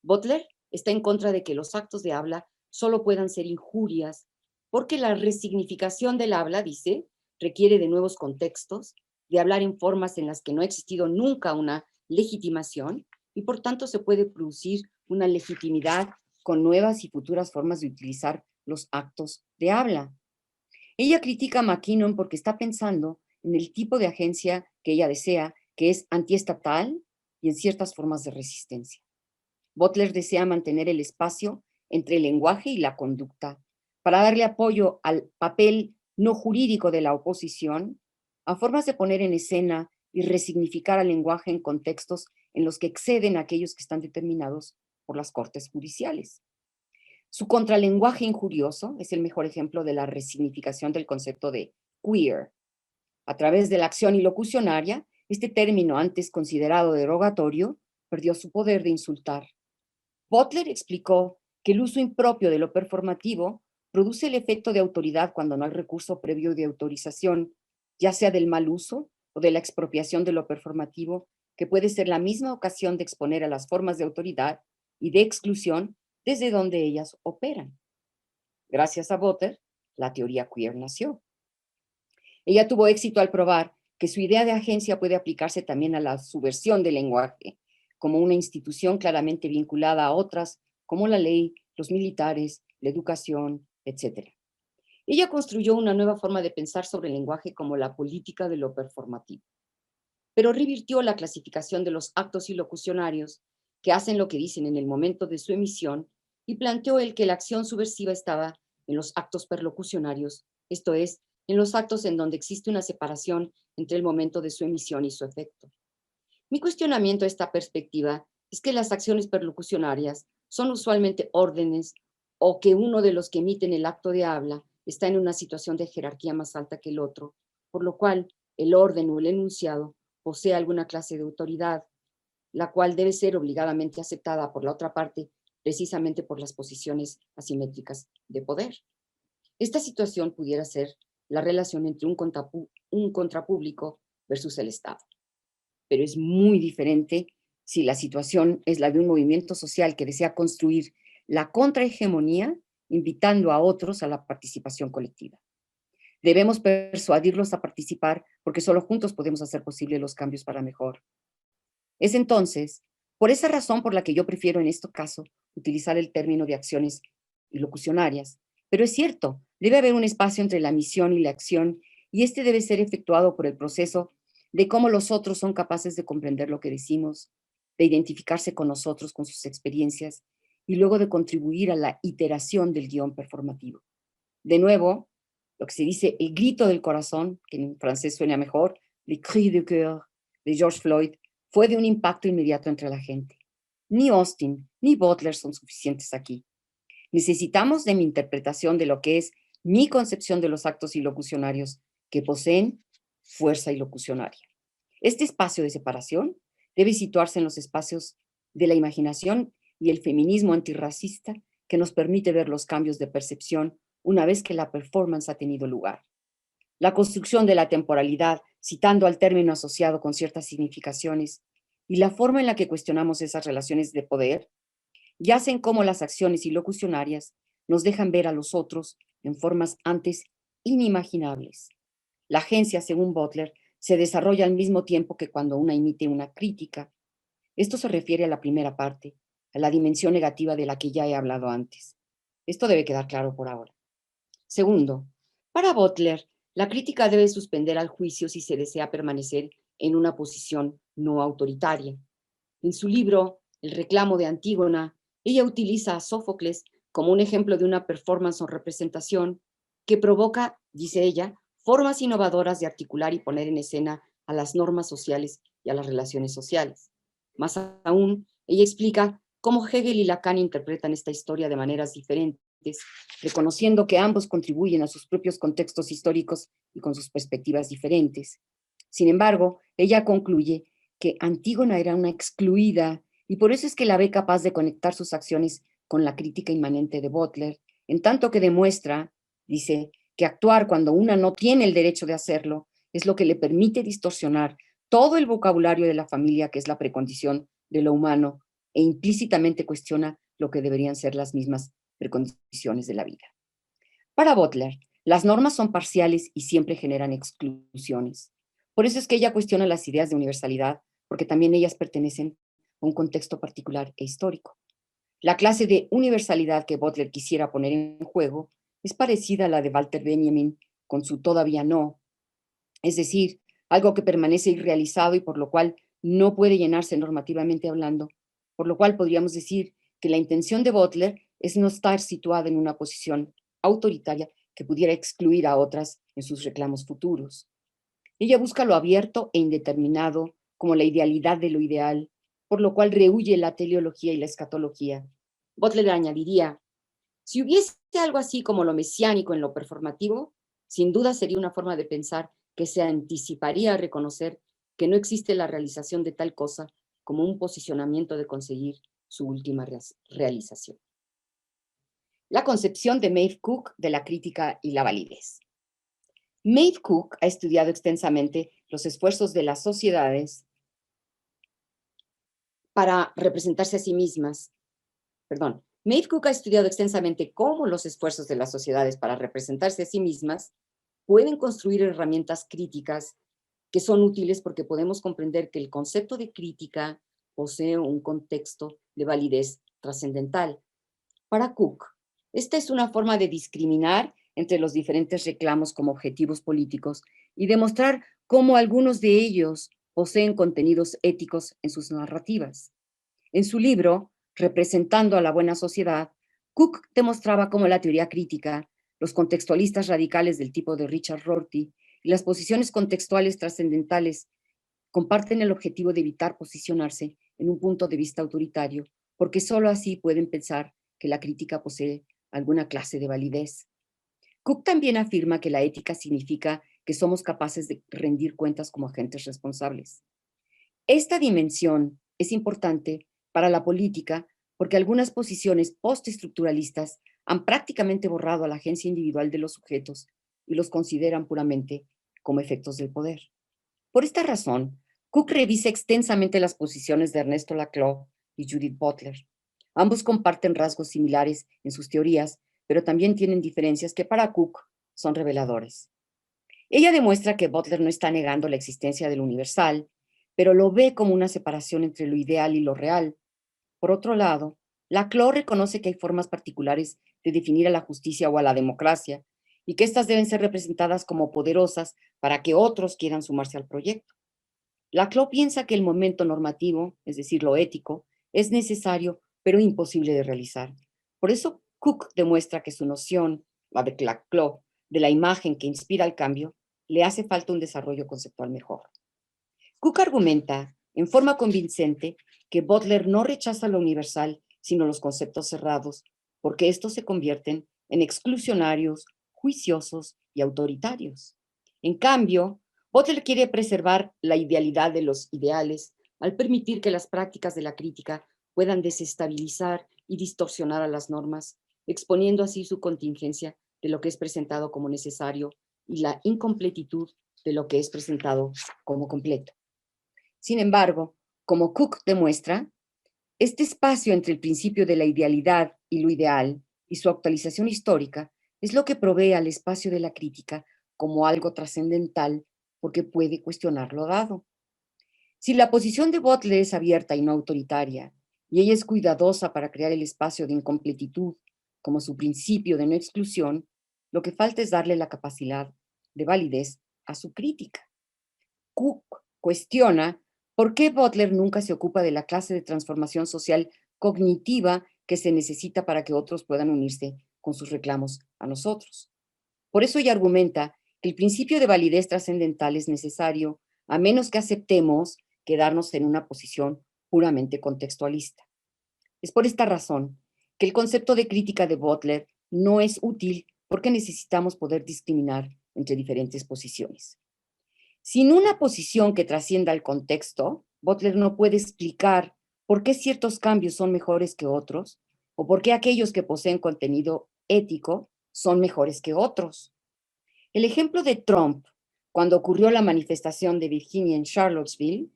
Butler está en contra de que los actos de habla solo puedan ser injurias, porque la resignificación del habla, dice, requiere de nuevos contextos, de hablar en formas en las que no ha existido nunca una legitimación, y por tanto se puede producir una legitimidad con nuevas y futuras formas de utilizar los actos de habla. Ella critica a MacKinnon porque está pensando en el tipo de agencia que ella desea, que es antiestatal y en ciertas formas de resistencia. Butler desea mantener el espacio entre el lenguaje y la conducta para darle apoyo al papel no jurídico de la oposición, a formas de poner en escena y resignificar al lenguaje en contextos en los que exceden aquellos que están determinados por las cortes judiciales. Su contralenguaje injurioso es el mejor ejemplo de la resignificación del concepto de queer. A través de la acción ilocucionaria, este término antes considerado derogatorio perdió su poder de insultar. Butler explicó que el uso impropio de lo performativo produce el efecto de autoridad cuando no hay recurso previo de autorización, ya sea del mal uso o de la expropiación de lo performativo, que puede ser la misma ocasión de exponer a las formas de autoridad y de exclusión desde donde ellas operan. Gracias a Butler, la teoría queer nació. Ella tuvo éxito al probar que su idea de agencia puede aplicarse también a la subversión del lenguaje, como una institución claramente vinculada a otras, como la ley, los militares, la educación, etc. Ella construyó una nueva forma de pensar sobre el lenguaje como la política de lo performativo, pero revirtió la clasificación de los actos ilocucionarios que hacen lo que dicen en el momento de su emisión y planteó el que la acción subversiva estaba en los actos perlocucionarios, esto es, en los actos en donde existe una separación entre el momento de su emisión y su efecto. Mi cuestionamiento a esta perspectiva es que las acciones perlocucionarias son usualmente órdenes o que uno de los que emiten el acto de habla está en una situación de jerarquía más alta que el otro, por lo cual el orden o el enunciado posee alguna clase de autoridad, la cual debe ser obligadamente aceptada por la otra parte precisamente por las posiciones asimétricas de poder. Esta situación pudiera ser la relación entre un contrapúblico versus el Estado. Pero es muy diferente si la situación es la de un movimiento social que desea construir la contrahegemonía, invitando a otros a la participación colectiva. Debemos persuadirlos a participar porque solo juntos podemos hacer posible los cambios para mejor. Es entonces, por esa razón por la que yo prefiero en este caso utilizar el término de acciones ilocucionarias. Pero es cierto, debe haber un espacio entre la misión y la acción, y este debe ser efectuado por el proceso de cómo los otros son capaces de comprender lo que decimos, de identificarse con nosotros, con sus experiencias, y luego de contribuir a la iteración del guión performativo. De nuevo, lo que se dice el grito del corazón, que en francés suena mejor, le cri du cœur de George Floyd, fue de un impacto inmediato entre la gente. Ni Austin ni Butler son suficientes aquí. Necesitamos de mi interpretación de lo que es mi concepción de los actos ilocucionarios que poseen fuerza ilocucionaria. Este espacio de separación debe situarse en los espacios de la imaginación y el feminismo antirracista que nos permite ver los cambios de percepción una vez que la performance ha tenido lugar. la construcción de la temporalidad, citando al término asociado con ciertas significaciones, y la forma en la que cuestionamos esas relaciones de poder, yacen como las acciones ilocucionarias nos dejan ver a los otros en formas antes inimaginables. La agencia, según Butler, se desarrolla al mismo tiempo que cuando una emite una crítica. Esto se refiere a la primera parte, a la dimensión negativa de la que ya he hablado antes. Esto debe quedar claro por ahora. Segundo, para Butler, la crítica debe suspender al juicio si se desea permanecer en una posición no autoritaria. En su libro, El reclamo de Antígona, ella utiliza a Sófocles como un ejemplo de una performance o representación que provoca, dice ella, formas innovadoras de articular y poner en escena a las normas sociales y a las relaciones sociales. Más aún, ella explica cómo Hegel y Lacan interpretan esta historia de maneras diferentes, reconociendo que ambos contribuyen a sus propios contextos históricos y con sus perspectivas diferentes. Sin embargo, ella concluye que Antígona era una excluida y por eso es que la ve capaz de conectar sus acciones con la crítica inmanente de Butler, en tanto que demuestra, dice, que actuar cuando una no tiene el derecho de hacerlo es lo que le permite distorsionar todo el vocabulario de la familia, que es la precondición de lo humano, e implícitamente cuestiona lo que deberían ser las mismas precondiciones de la vida. Para Butler, las normas son parciales y siempre generan exclusiones. Por eso es que ella cuestiona las ideas de universalidad, porque también ellas pertenecen a un contexto particular e histórico. La clase de universalidad que Butler quisiera poner en juego es parecida a la de Walter Benjamin con su todavía no, es decir, algo que permanece irrealizado y por lo cual no puede llenarse normativamente hablando, por lo cual podríamos decir que la intención de Butler es no estar situada en una posición autoritaria que pudiera excluir a otras en sus reclamos futuros. Ella busca lo abierto e indeterminado como la idealidad de lo ideal, por lo cual rehúye la teleología y la escatología. Butler añadiría, si hubiese algo así como lo mesiánico en lo performativo, sin duda sería una forma de pensar que se anticiparía a reconocer que no existe la realización de tal cosa como un posicionamiento de conseguir su última realización. La concepción de Maeve Cook de la crítica y la validez. Maeve Cook ha estudiado extensamente los esfuerzos de las sociedades para representarse a sí mismas. Maeve Cook ha estudiado extensamente cómo los esfuerzos de las sociedades para representarse a sí mismas pueden construir herramientas críticas que son útiles porque podemos comprender que el concepto de crítica posee un contexto de validez trascendental. Para Cook, esta es una forma de discriminar entre los diferentes reclamos como objetivos políticos y demostrar cómo algunos de ellos poseen contenidos éticos en sus narrativas. En su libro, Representando a la buena sociedad, Cook demostraba cómo la teoría crítica, los contextualistas radicales del tipo de Richard Rorty y las posiciones contextuales trascendentales comparten el objetivo de evitar posicionarse en un punto de vista autoritario, porque sólo así pueden pensar que la crítica posee alguna clase de validez. Cook también afirma que la ética significa que somos capaces de rendir cuentas como agentes responsables. Esta dimensión es importante para la política porque algunas posiciones postestructuralistas han prácticamente borrado a la agencia individual de los sujetos y los consideran puramente como efectos del poder. Por esta razón, Cook revisa extensamente las posiciones de Ernesto Laclau y Judith Butler. Ambos comparten rasgos similares en sus teorías, pero también tienen diferencias que para Cook son reveladores. Ella demuestra que Butler no está negando la existencia del universal, pero lo ve como una separación entre lo ideal y lo real. Por otro lado, Laclau reconoce que hay formas particulares de definir a la justicia o a la democracia y que éstas deben ser representadas como poderosas para que otros quieran sumarse al proyecto. Laclau piensa que el momento normativo, es decir, lo ético, es necesario pero imposible de realizar. Por eso Cook demuestra que su noción, la de Laclau, de la imagen que inspira el cambio, le hace falta un desarrollo conceptual mejor. Cook argumenta, en forma convincente, que Butler no rechaza lo universal, sino los conceptos cerrados, porque estos se convierten en exclusionarios, juiciosos y autoritarios. En cambio, Butler quiere preservar la idealidad de los ideales al permitir que las prácticas de la crítica puedan desestabilizar y distorsionar a las normas, exponiendo así su contingencia de lo que es presentado como necesario y la incompletitud de lo que es presentado como completo. Sin embargo, como Cook demuestra, este espacio entre el principio de la idealidad y lo ideal y su actualización histórica es lo que provee al espacio de la crítica como algo trascendental porque puede cuestionar lo dado. Si la posición de Butler es abierta y no autoritaria, y ella es cuidadosa para crear el espacio de incompletitud como su principio de no exclusión, lo que falta es darle la capacidad de validez a su crítica. Cook cuestiona por qué Butler nunca se ocupa de la clase de transformación social cognitiva que se necesita para que otros puedan unirse con sus reclamos a nosotros. Por eso ella argumenta que el principio de validez trascendental es necesario a menos que aceptemos quedarnos en una posición puramente contextualista. Es por esta razón que el concepto de crítica de Butler no es útil porque necesitamos poder discriminar entre diferentes posiciones. Sin una posición que trascienda el contexto, Butler no puede explicar por qué ciertos cambios son mejores que otros o por qué aquellos que poseen contenido ético son mejores que otros. El ejemplo de Trump, cuando ocurrió la manifestación de Virginia en Charlottesville,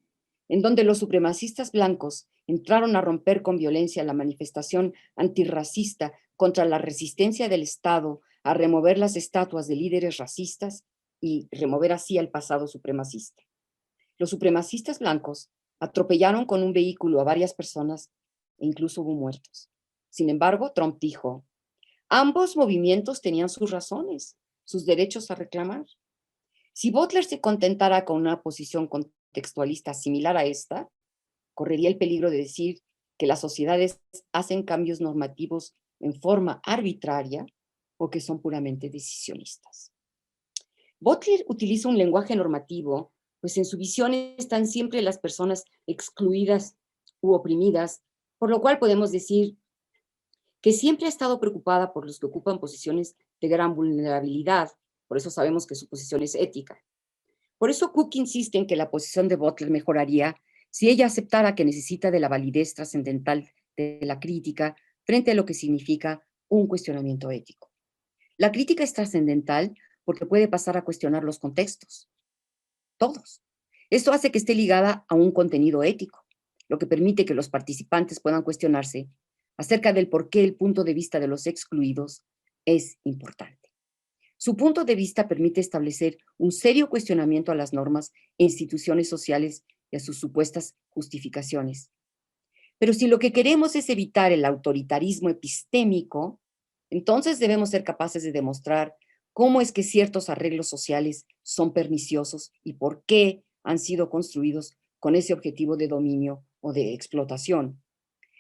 en donde los supremacistas blancos entraron a romper con violencia la manifestación antirracista contra la resistencia del Estado a remover las estatuas de líderes racistas y remover así al pasado supremacista. Los supremacistas blancos atropellaron con un vehículo a varias personas e incluso hubo muertos. Sin embargo, Trump dijo, ambos movimientos tenían sus razones, sus derechos a reclamar. Si Butler se contentara con una posición contextualista similar a esta, correría el peligro de decir que las sociedades hacen cambios normativos en forma arbitraria o que son puramente decisionistas. Butler utiliza un lenguaje normativo, pues en su visión están siempre las personas excluidas u oprimidas, por lo cual podemos decir que siempre ha estado preocupada por los que ocupan posiciones de gran vulnerabilidad, por eso sabemos que su posición es ética. Por eso Cook insiste en que la posición de Butler mejoraría si ella aceptara que necesita de la validez trascendental de la crítica frente a lo que significa un cuestionamiento ético. La crítica es trascendental porque puede pasar a cuestionar los contextos, todos. Esto hace que esté ligada a un contenido ético, lo que permite que los participantes puedan cuestionarse acerca del por qué el punto de vista de los excluidos es importante. Su punto de vista permite establecer un serio cuestionamiento a las normas e instituciones sociales y a sus supuestas justificaciones. Pero si lo que queremos es evitar el autoritarismo epistémico, entonces debemos ser capaces de demostrar cómo es que ciertos arreglos sociales son perniciosos y por qué han sido construidos con ese objetivo de dominio o de explotación.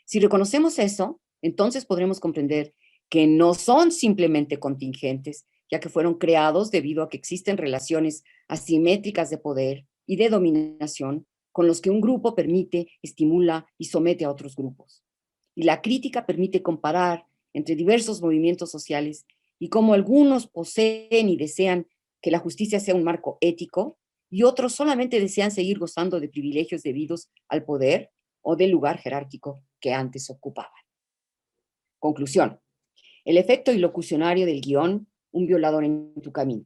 Si reconocemos eso, entonces podremos comprender que no son simplemente contingentes, ya que fueron creados debido a que existen relaciones asimétricas de poder y de dominación con los que un grupo permite, estimula y somete a otros grupos. Y la crítica permite comparar entre diversos movimientos sociales y cómo algunos poseen y desean que la justicia sea un marco ético y otros solamente desean seguir gozando de privilegios debidos al poder o del lugar jerárquico que antes ocupaban. Conclusión. El efecto ilocucionario del guión, un violador en tu camino.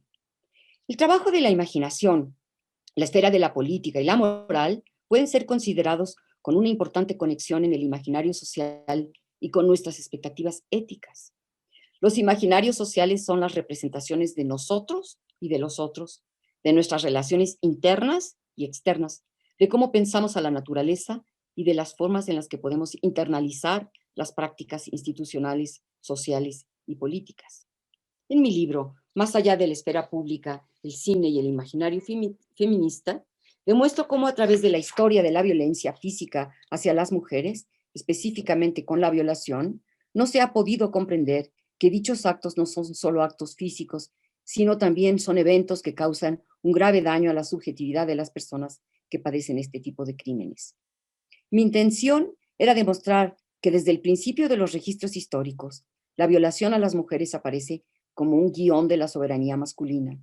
El trabajo de la imaginación, la esfera de la política y la moral pueden ser considerados con una importante conexión en el imaginario social y con nuestras expectativas éticas. Los imaginarios sociales son las representaciones de nosotros y de los otros, de nuestras relaciones internas y externas, de cómo pensamos a la naturaleza y de las formas en las que podemos internalizar las prácticas institucionales, sociales y políticas. En mi libro, Más allá de la esfera pública, el cine y el imaginario feminista, demuestro cómo a través de la historia de la violencia física hacia las mujeres, específicamente con la violación, no se ha podido comprender que dichos actos no son solo actos físicos, sino también son eventos que causan un grave daño a la subjetividad de las personas que padecen este tipo de crímenes. Mi intención era demostrar que desde el principio de los registros históricos, la violación a las mujeres aparece como un guión de la soberanía masculina.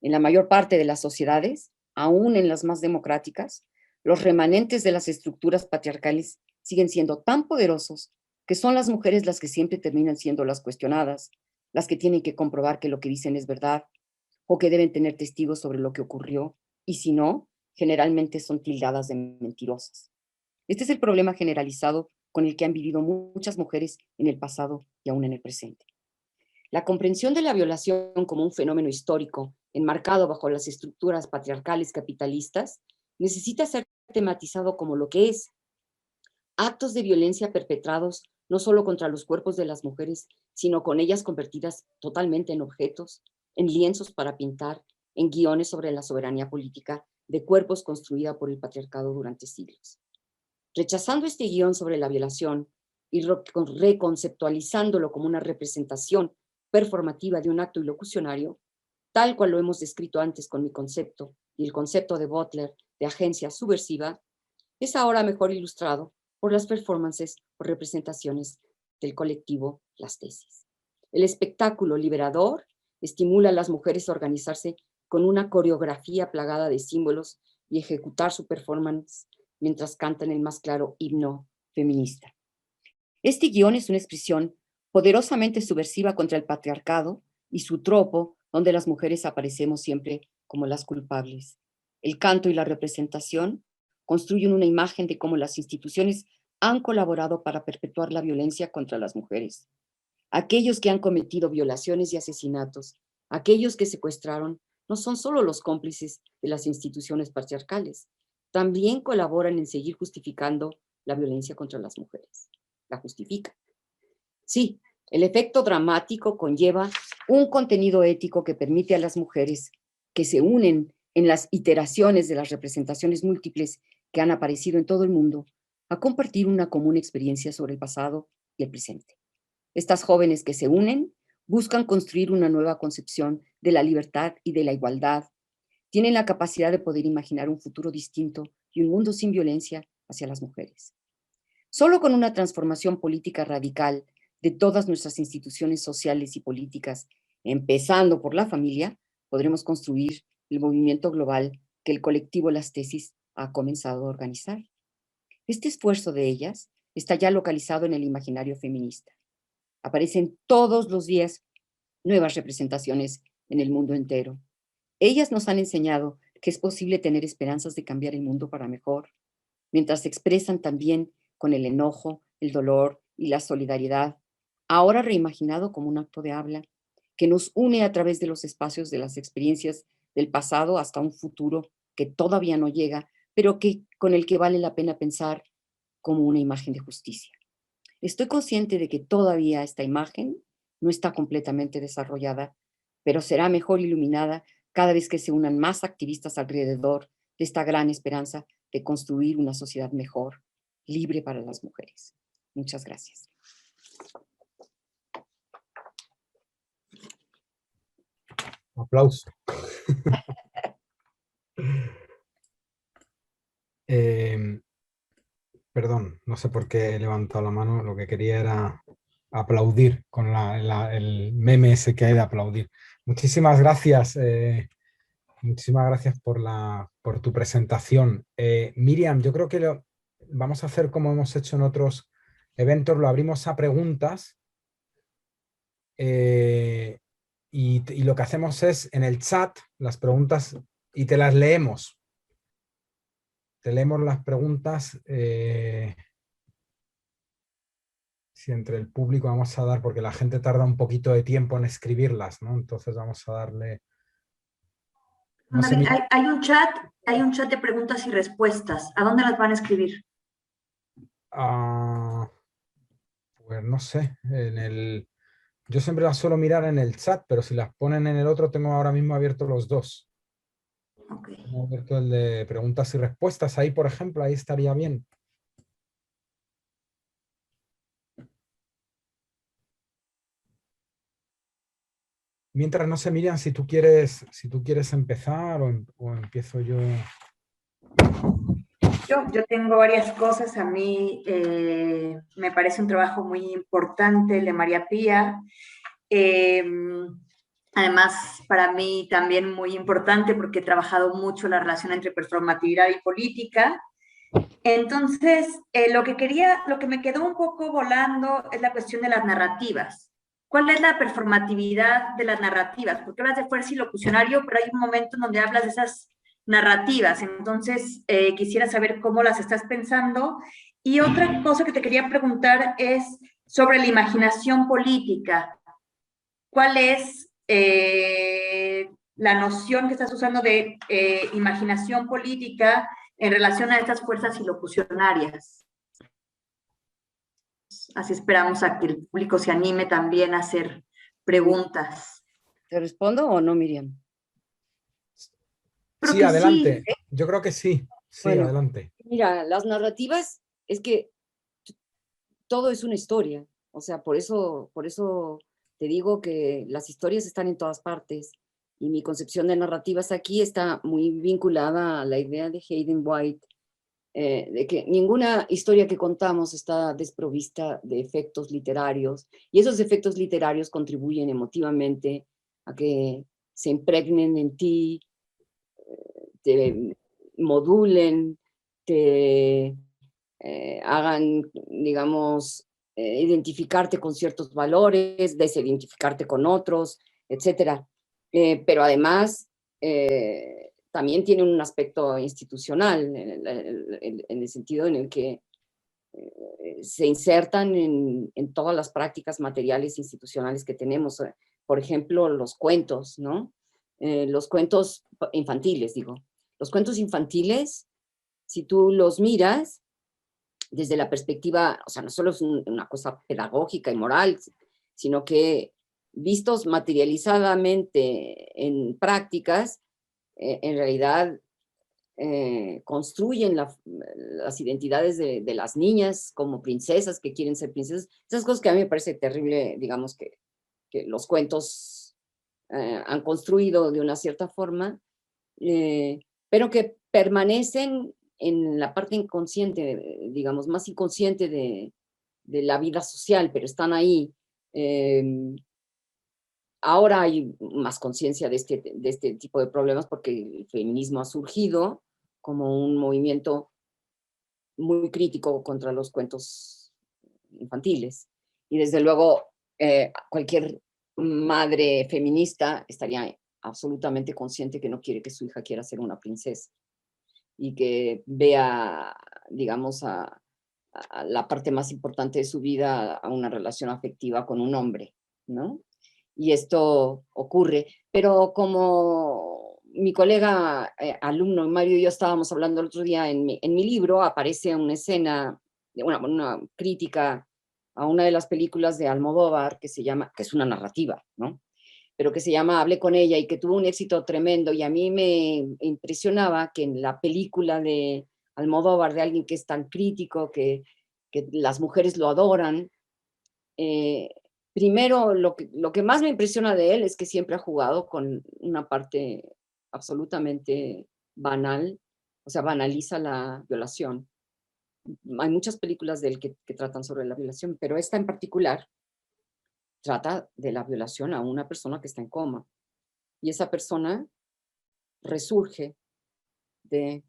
En la mayor parte de las sociedades, aún en las más democráticas, los remanentes de las estructuras patriarcales siguen siendo tan poderosos que son las mujeres las que siempre terminan siendo las cuestionadas, las que tienen que comprobar que lo que dicen es verdad, o que deben tener testigos sobre lo que ocurrió, y si no, generalmente son tildadas de mentirosas. Este es el problema generalizado con el que han vivido muchas mujeres en el pasado y aún en el presente. La comprensión de la violación como un fenómeno histórico enmarcado bajo las estructuras patriarcales capitalistas necesita ser tematizado como lo que es: actos de violencia perpetrados no solo contra los cuerpos de las mujeres, sino con ellas convertidas totalmente en objetos, en lienzos para pintar, en guiones sobre la soberanía política de cuerpos construida por el patriarcado durante siglos. Rechazando este guión sobre la violación y reconceptualizándolo como una representación performativa de un acto ilocucionario, tal cual lo hemos descrito antes con mi concepto y el concepto de Butler de agencia subversiva, es ahora mejor ilustrado por las performances o representaciones del colectivo Las Tesis. El espectáculo liberador estimula a las mujeres a organizarse con una coreografía plagada de símbolos y ejecutar su performance mientras cantan el más claro himno feminista. Este guión es una expresión poderosamente subversiva contra el patriarcado y su tropo, donde las mujeres aparecemos siempre como las culpables. El canto y la representación construyen una imagen de cómo las instituciones han colaborado para perpetuar la violencia contra las mujeres. Aquellos que han cometido violaciones y asesinatos, aquellos que secuestraron, no son solo los cómplices de las instituciones patriarcales, también colaboran en seguir justificando la violencia contra las mujeres. La justifican. Sí, el efecto dramático conlleva un contenido ético que permite a las mujeres que se unen en las iteraciones de las representaciones múltiples que han aparecido en todo el mundo a compartir una común experiencia sobre el pasado y el presente. Estas jóvenes que se unen buscan construir una nueva concepción de la libertad y de la igualdad. Tienen la capacidad de poder imaginar un futuro distinto y un mundo sin violencia hacia las mujeres. Solo con una transformación política radical de todas nuestras instituciones sociales y políticas, empezando por la familia, podremos construir el movimiento global que el colectivo Las Tesis ha comenzado a organizar. Este esfuerzo de ellas está ya localizado en el imaginario feminista. Aparecen todos los días nuevas representaciones en el mundo entero. Ellas nos han enseñado que es posible tener esperanzas de cambiar el mundo para mejor, mientras se expresan también con el enojo, el dolor y la solidaridad, ahora reimaginado como un acto de habla, que nos une a través de los espacios de las experiencias del pasado hasta un futuro que todavía no llega, pero con el que vale la pena pensar como una imagen de justicia. Estoy consciente de que todavía esta imagen no está completamente desarrollada, pero será mejor iluminada cada vez que se unan más activistas alrededor de esta gran esperanza de construir una sociedad mejor, libre para las mujeres. Muchas gracias. Aplauso. Perdón, no sé por qué he levantado la mano, lo que quería era aplaudir con el meme ese que hay de aplaudir. Muchísimas gracias por tu presentación. Miriam, yo creo que vamos a hacer como hemos hecho en otros eventos, lo abrimos a preguntas y lo que hacemos es en el chat las preguntas y te las leemos. Te leemos las preguntas. Si entre el público vamos a dar, porque la gente tarda un poquito de tiempo en escribirlas, ¿no? Entonces vamos a darle... No sé, hay un chat de preguntas y respuestas. ¿A dónde las van a escribir? Pues no sé, yo siempre las suelo mirar en el chat, pero si las ponen en el otro, tengo ahora mismo abiertos los dos. Okay. Tengo abierto el de preguntas y respuestas, ahí por ejemplo, ahí estaría bien. Mientras no sé, Miriam, si tú quieres empezar o empiezo yo. Yo tengo varias cosas. A mí me parece un trabajo muy importante el de María Pía. Además, para mí también muy importante porque he trabajado mucho la relación entre performatividad y política. Entonces, lo que me quedó un poco volando es la cuestión de las narrativas. ¿cuál es la performatividad de las narrativas? Porque hablas de fuerza y locucionario, pero hay un momento en donde hablas de esas narrativas. Entonces, quisiera saber cómo las estás pensando. Y otra cosa que te quería preguntar es sobre la imaginación política. ¿Cuál es la noción que estás usando de imaginación política en relación a estas fuerzas ilocucionarias? Así esperamos a que el público se anime también a hacer preguntas. ¿Te respondo o no, Miriam? Creo Sí, que adelante. sí. Yo creo que sí. Sí, Bueno, adelante. mira, las narrativas es que todo es una historia. O sea, por eso te digo que las historias están en todas partes. Y mi concepción de narrativas aquí está muy vinculada a la idea de Hayden White, de que ninguna historia que contamos está desprovista de efectos literarios, y esos efectos literarios contribuyen emotivamente a que se impregnen en ti, te modulen, te hagan, digamos, identificarte con ciertos valores, desidentificarte con otros, etcétera. Pero además, también tiene un aspecto institucional, en el sentido en el que se insertan en todas las prácticas materiales institucionales que tenemos. Por ejemplo, los cuentos, ¿no? Los cuentos infantiles, digo. Los cuentos infantiles, si tú los miras desde la perspectiva, o sea, no solo es una cosa pedagógica y moral, sino que vistos materializadamente en prácticas, en realidad construyen las identidades de las niñas como princesas que quieren ser princesas. Esas cosas que a mí me parece terrible, digamos, que los cuentos han construido de una cierta forma, pero que permanecen en la parte inconsciente, digamos, más inconsciente de la vida social, pero están ahí. Ahora hay más conciencia de este tipo de problemas porque el feminismo ha surgido como un movimiento muy crítico contra los cuentos infantiles. Y desde luego, cualquier madre feminista estaría absolutamente consciente que no quiere que su hija quiera ser una princesa y que vea, digamos, a la parte más importante de su vida, a una relación afectiva con un hombre, ¿no? Y esto ocurre, pero como mi colega alumno Mario y yo estábamos hablando el otro día, en mi libro aparece una escena, una crítica a una de las películas de Almodóvar que se llama, que es una narrativa, ¿no? Pero que se llama Hablé con ella y que tuvo un éxito tremendo, y a mí me impresionaba que en la película de Almodóvar, de alguien que es tan crítico, que las mujeres lo adoran, primero lo que más me impresiona de él es que siempre ha jugado con una parte absolutamente banal, o sea, banaliza la violación. Hay muchas películas de él que tratan sobre la violación, pero esta en particular trata de la violación a una persona que está en coma. Y esa persona resurge de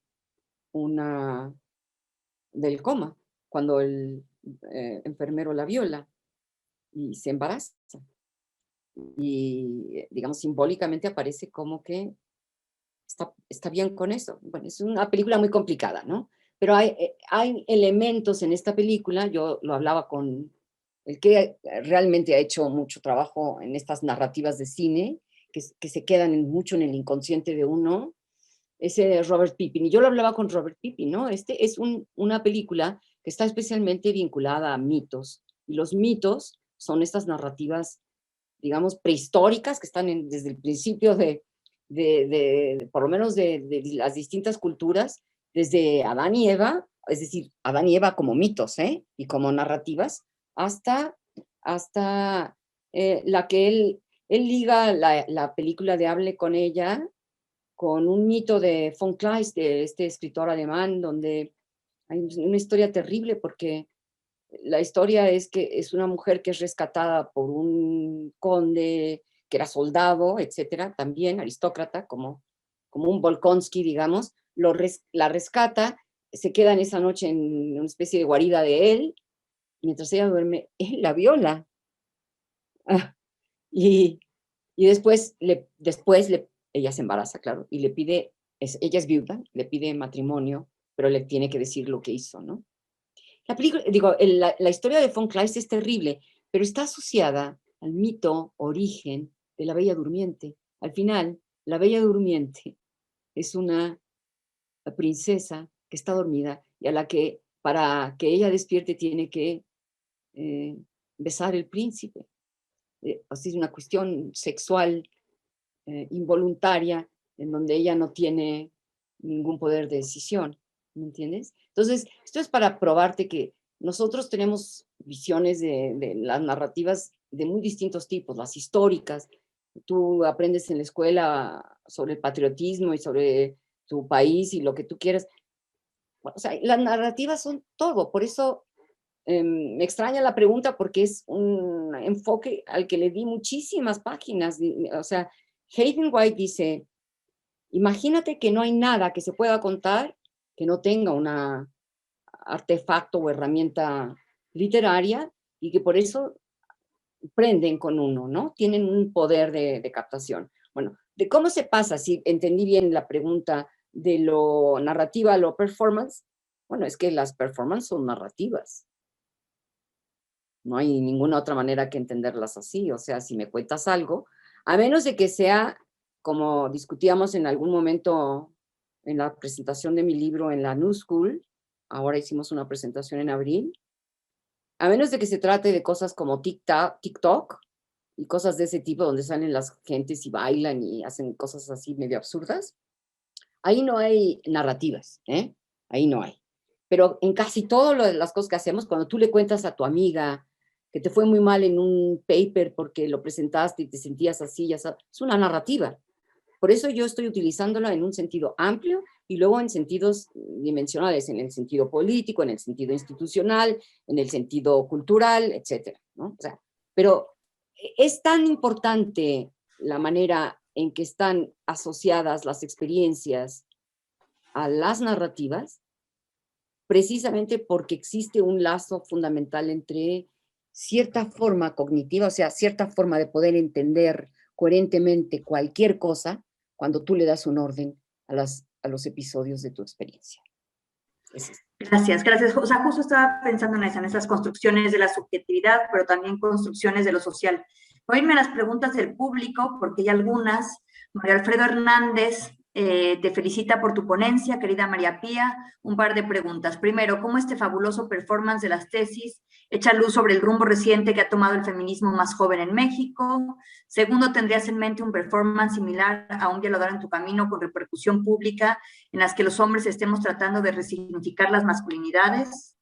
del coma cuando el enfermero la viola y se embaraza. Y, digamos, simbólicamente aparece como que está bien con eso. Bueno, es una película muy complicada, ¿no? Pero hay elementos en esta película, yo lo hablaba con el que realmente ha hecho mucho trabajo en estas narrativas de cine, que se quedan mucho en el inconsciente de uno, ese Robert Pippin. Y yo lo hablaba con Robert Pippin, ¿no? Este es una película que está especialmente vinculada a mitos. Y los mitos son estas narrativas, digamos, prehistóricas que están desde el principio por lo menos de las distintas culturas, desde Adán y Eva, es decir, Adán y Eva como mitos, y como narrativas, hasta la que él liga la película de Hable con ella con un mito de von Kleist, de este escritor alemán, donde hay una historia terrible porque la historia es que es una mujer que es rescatada por un conde que era soldado, etcétera, también aristócrata, como un Volkonsky, digamos, la rescata, se queda en esa noche en una especie de guarida de él, mientras ella duerme, él la viola. Ah, y, y después ella se embaraza, claro, y le pide, ella es viuda, le pide matrimonio, pero le tiene que decir lo que hizo, ¿no? La película, digo, la historia de von Kleist es terrible, pero está asociada al mito origen de la Bella Durmiente. Al final, la Bella Durmiente es una princesa que está dormida y a la que, para que ella despierte, tiene que besar el príncipe. Así es una cuestión sexual involuntaria en donde ella no tiene ningún poder de decisión, ¿me entiendes? Entonces, esto es para probarte que nosotros tenemos visiones de las narrativas de muy distintos tipos, las históricas. Tú aprendes en la escuela sobre el patriotismo y sobre tu país y lo que tú quieras. O sea, las narrativas son todo, por eso me extraña la pregunta porque es un enfoque al que le di muchísimas páginas. O sea, Hayden White dice, imagínate que no hay nada que se pueda contar que no tenga un artefacto o herramienta literaria y que por eso prenden con uno, ¿no? Tienen un poder de captación. Bueno, de cómo se pasa, si entendí bien la pregunta, de lo narrativa a lo performance, bueno, es que las performances son narrativas. No hay ninguna otra manera que entenderlas así. O sea, si me cuentas algo, a menos de que sea, como discutíamos en algún momento en la presentación de mi libro en la New School, ahora hicimos una presentación en abril, a menos de que se trate de cosas como TikTok y cosas de ese tipo donde salen las gentes y bailan y hacen cosas así medio absurdas, ahí no hay narrativas, ¿eh? Ahí no hay. Pero en casi todas las cosas que hacemos, cuando tú le cuentas a tu amiga que te fue muy mal en un paper porque lo presentaste y te sentías así, ya sabes, es una narrativa. Por eso yo estoy utilizándola en un sentido amplio y luego en sentidos dimensionales, en el sentido político, en el sentido institucional, en el sentido cultural, etcétera, ¿no? O sea, pero es tan importante la manera en que están asociadas las experiencias a las narrativas, precisamente porque existe un lazo fundamental entre cierta forma cognitiva, o sea, cierta forma de poder entender coherentemente cualquier cosa cuando tú le das un orden a los episodios de tu experiencia. Gracias, gracias. O sea, justo estaba pensando en esas construcciones de la subjetividad, pero también construcciones de lo social. Voy a irme a las preguntas del público, porque hay algunas. María Alfredo Hernández te felicita por tu ponencia, querida María Pía. Un par de preguntas. Primero, ¿cómo este fabuloso performance de las tesis echa luz sobre el rumbo reciente que ha tomado el feminismo más joven en México? Segundo, ¿tendrías en mente un performance similar a Un violador en tu camino con repercusión pública en las que los hombres estemos tratando de resignificar las masculinidades?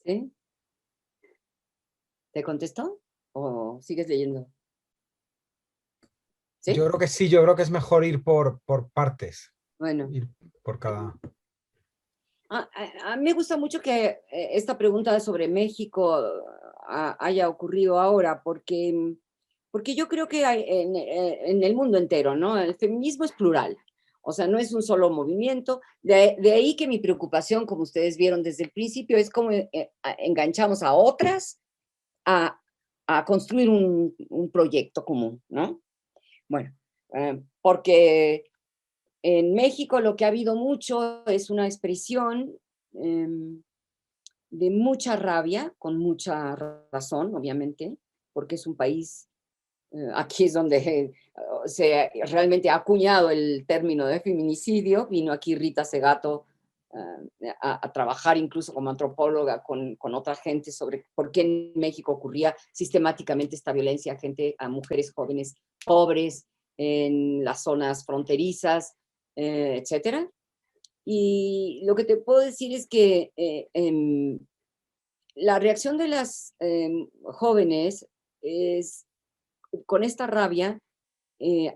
¿Sí? ¿Te contestó o sigues leyendo? ¿Sí? Yo creo que sí, yo creo que es mejor ir por partes. Bueno. Ir por cada... A mí me gusta mucho que esta pregunta sobre México haya ocurrido ahora, porque yo creo que en el mundo entero, ¿no? El feminismo es plural, o sea, no es un solo movimiento. De ahí que mi preocupación, como ustedes vieron desde el principio, es cómo enganchamos a otras a construir un proyecto común, ¿no? Bueno, porque en México lo que ha habido mucho es una expresión de mucha rabia, con mucha razón, obviamente, porque es un país, aquí es donde se realmente ha acuñado el término de feminicidio. Vino aquí Rita Segato a trabajar incluso como antropóloga con otra gente sobre por qué en México ocurría sistemáticamente esta violencia a mujeres jóvenes pobres en las zonas fronterizas, etcétera. Y lo que te puedo decir es que la reacción de las jóvenes es, con esta rabia,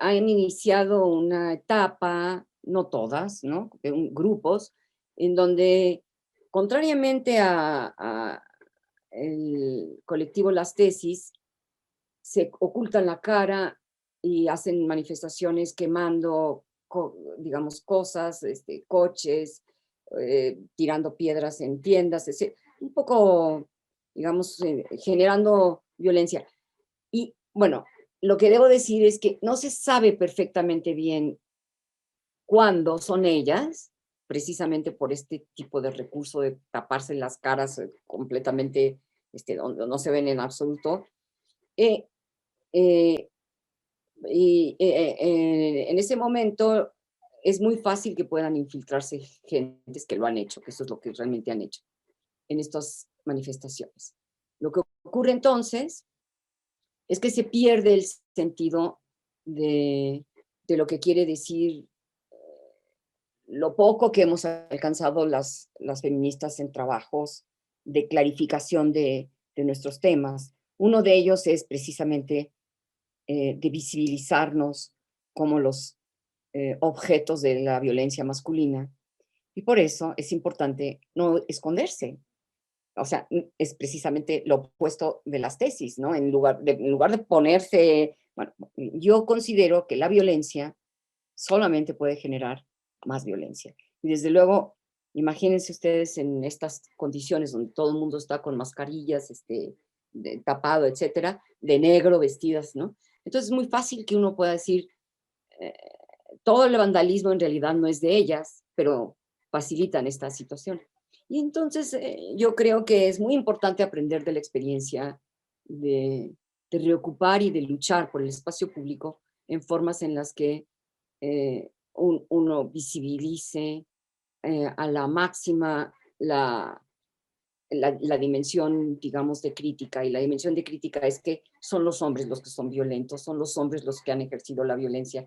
han iniciado una etapa, no todas, ¿no? Grupos, en donde, contrariamente a el colectivo Las Tesis, se ocultan la cara y hacen manifestaciones quemando, digamos, cosas, coches, tirando piedras en tiendas, etc. un poco, digamos, generando violencia. Y bueno, lo que debo decir es que no se sabe perfectamente bien cuándo son ellas, precisamente por este tipo de recurso de taparse las caras completamente, donde no se ven en absoluto. Eh, eh, en ese momento es muy fácil que puedan infiltrarse gentes que lo han hecho, que eso es lo que realmente han hecho en estas manifestaciones. Lo que ocurre entonces es que se pierde el sentido de lo que quiere decir lo poco que hemos alcanzado las feministas en trabajos de clarificación de nuestros temas. Uno de ellos es precisamente de visibilizarnos como los objetos de la violencia masculina. Y por eso es importante no esconderse. O sea, es precisamente lo opuesto de las tesis, ¿no? En lugar de ponerse... Bueno, yo considero que la violencia solamente puede generar más violencia. Y desde luego, imagínense ustedes en estas condiciones donde todo el mundo está con mascarillas, tapado, etcétera, de negro, vestidas, ¿no? Entonces es muy fácil que uno pueda decir, todo el vandalismo en realidad no es de ellas, pero facilitan esta situación. Y entonces yo creo que es muy importante aprender de la experiencia de reocupar y de luchar por el espacio público en formas en las que uno visibilice a la máxima la dimensión, digamos, de crítica. Y la dimensión de crítica es que son los hombres los que son violentos, son los hombres los que han ejercido la violencia.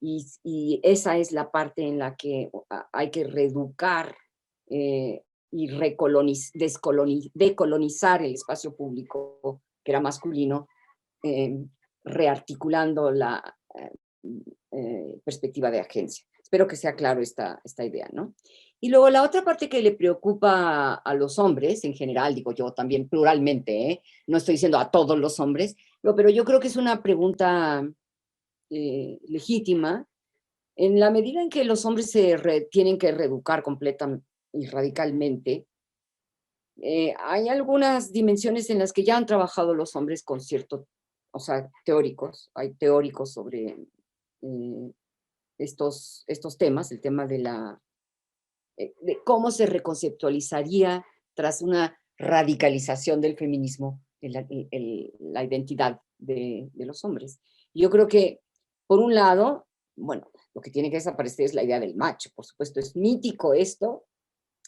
Y esa es la parte en la que hay que reeducar y decolonizar el espacio público, que era masculino, rearticulando la perspectiva de agencia. Espero que sea claro esta idea, ¿no? Y luego la otra parte que le preocupa a los hombres, en general, digo yo también pluralmente, no estoy diciendo a todos los hombres, pero yo creo que es una pregunta legítima, en la medida en que los hombres se tienen que reeducar completamente y radicalmente. Hay algunas dimensiones en las que ya han trabajado los hombres con cierto, o sea, hay teóricos sobre estos temas, el tema de cómo se reconceptualizaría tras una radicalización del feminismo la identidad de los hombres. Yo creo que, por un lado, bueno, lo que tiene que desaparecer es la idea del macho, por supuesto, es mítico esto,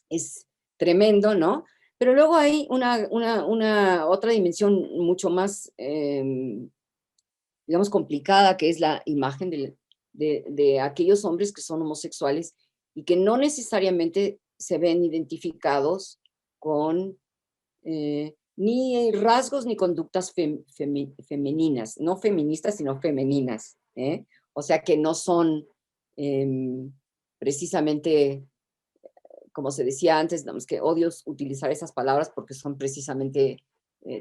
es tremendo, ¿no? Pero luego hay una otra dimensión mucho más, digamos, complicada, que es la imagen de aquellos hombres que son homosexuales y que no necesariamente se ven identificados con ni rasgos ni conductas femeninas, no feministas, sino femeninas, ¿eh? O sea, que no son precisamente, como se decía antes, que odio utilizar esas palabras porque son precisamente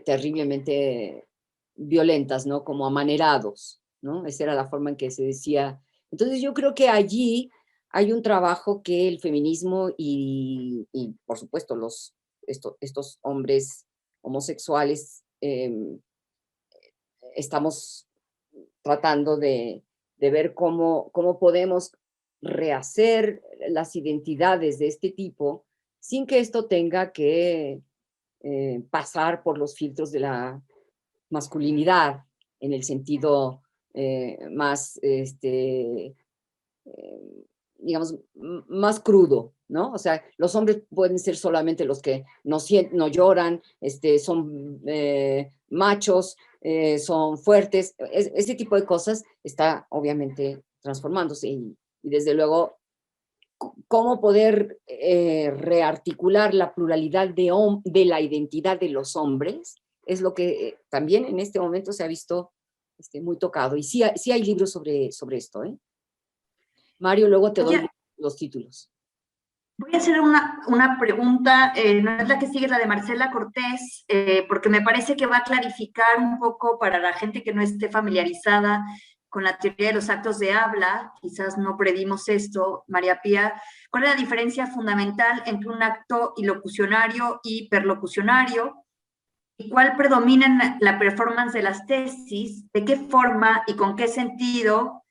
terriblemente violentas, ¿no? Como amanerados, ¿no? Esa era la forma en que se decía. Entonces yo creo que allí hay un trabajo que el feminismo y por supuesto, estos hombres homosexuales estamos tratando de ver cómo podemos rehacer las identidades de este tipo sin que esto tenga que pasar por los filtros de la masculinidad en el sentido más, digamos, más crudo, ¿no? O sea, los hombres pueden ser solamente los que no lloran, son machos, son fuertes, ese tipo de cosas está obviamente transformándose y desde luego cómo poder rearticular la pluralidad de la identidad de los hombres es lo que también en este momento se ha visto muy tocado. Y sí hay libros sobre esto, ¿eh? Mario, luego te doy los títulos. Voy a hacer una pregunta, no es la que sigue, la de Marcela Cortés, porque me parece que va a clarificar un poco para la gente que no esté familiarizada con la teoría de los actos de habla, quizás no previmos esto, María Pía, ¿cuál es la diferencia fundamental entre un acto ilocucionario y perlocucionario? ¿Y cuál predomina en la performance de las tesis? ¿De qué forma y con qué sentido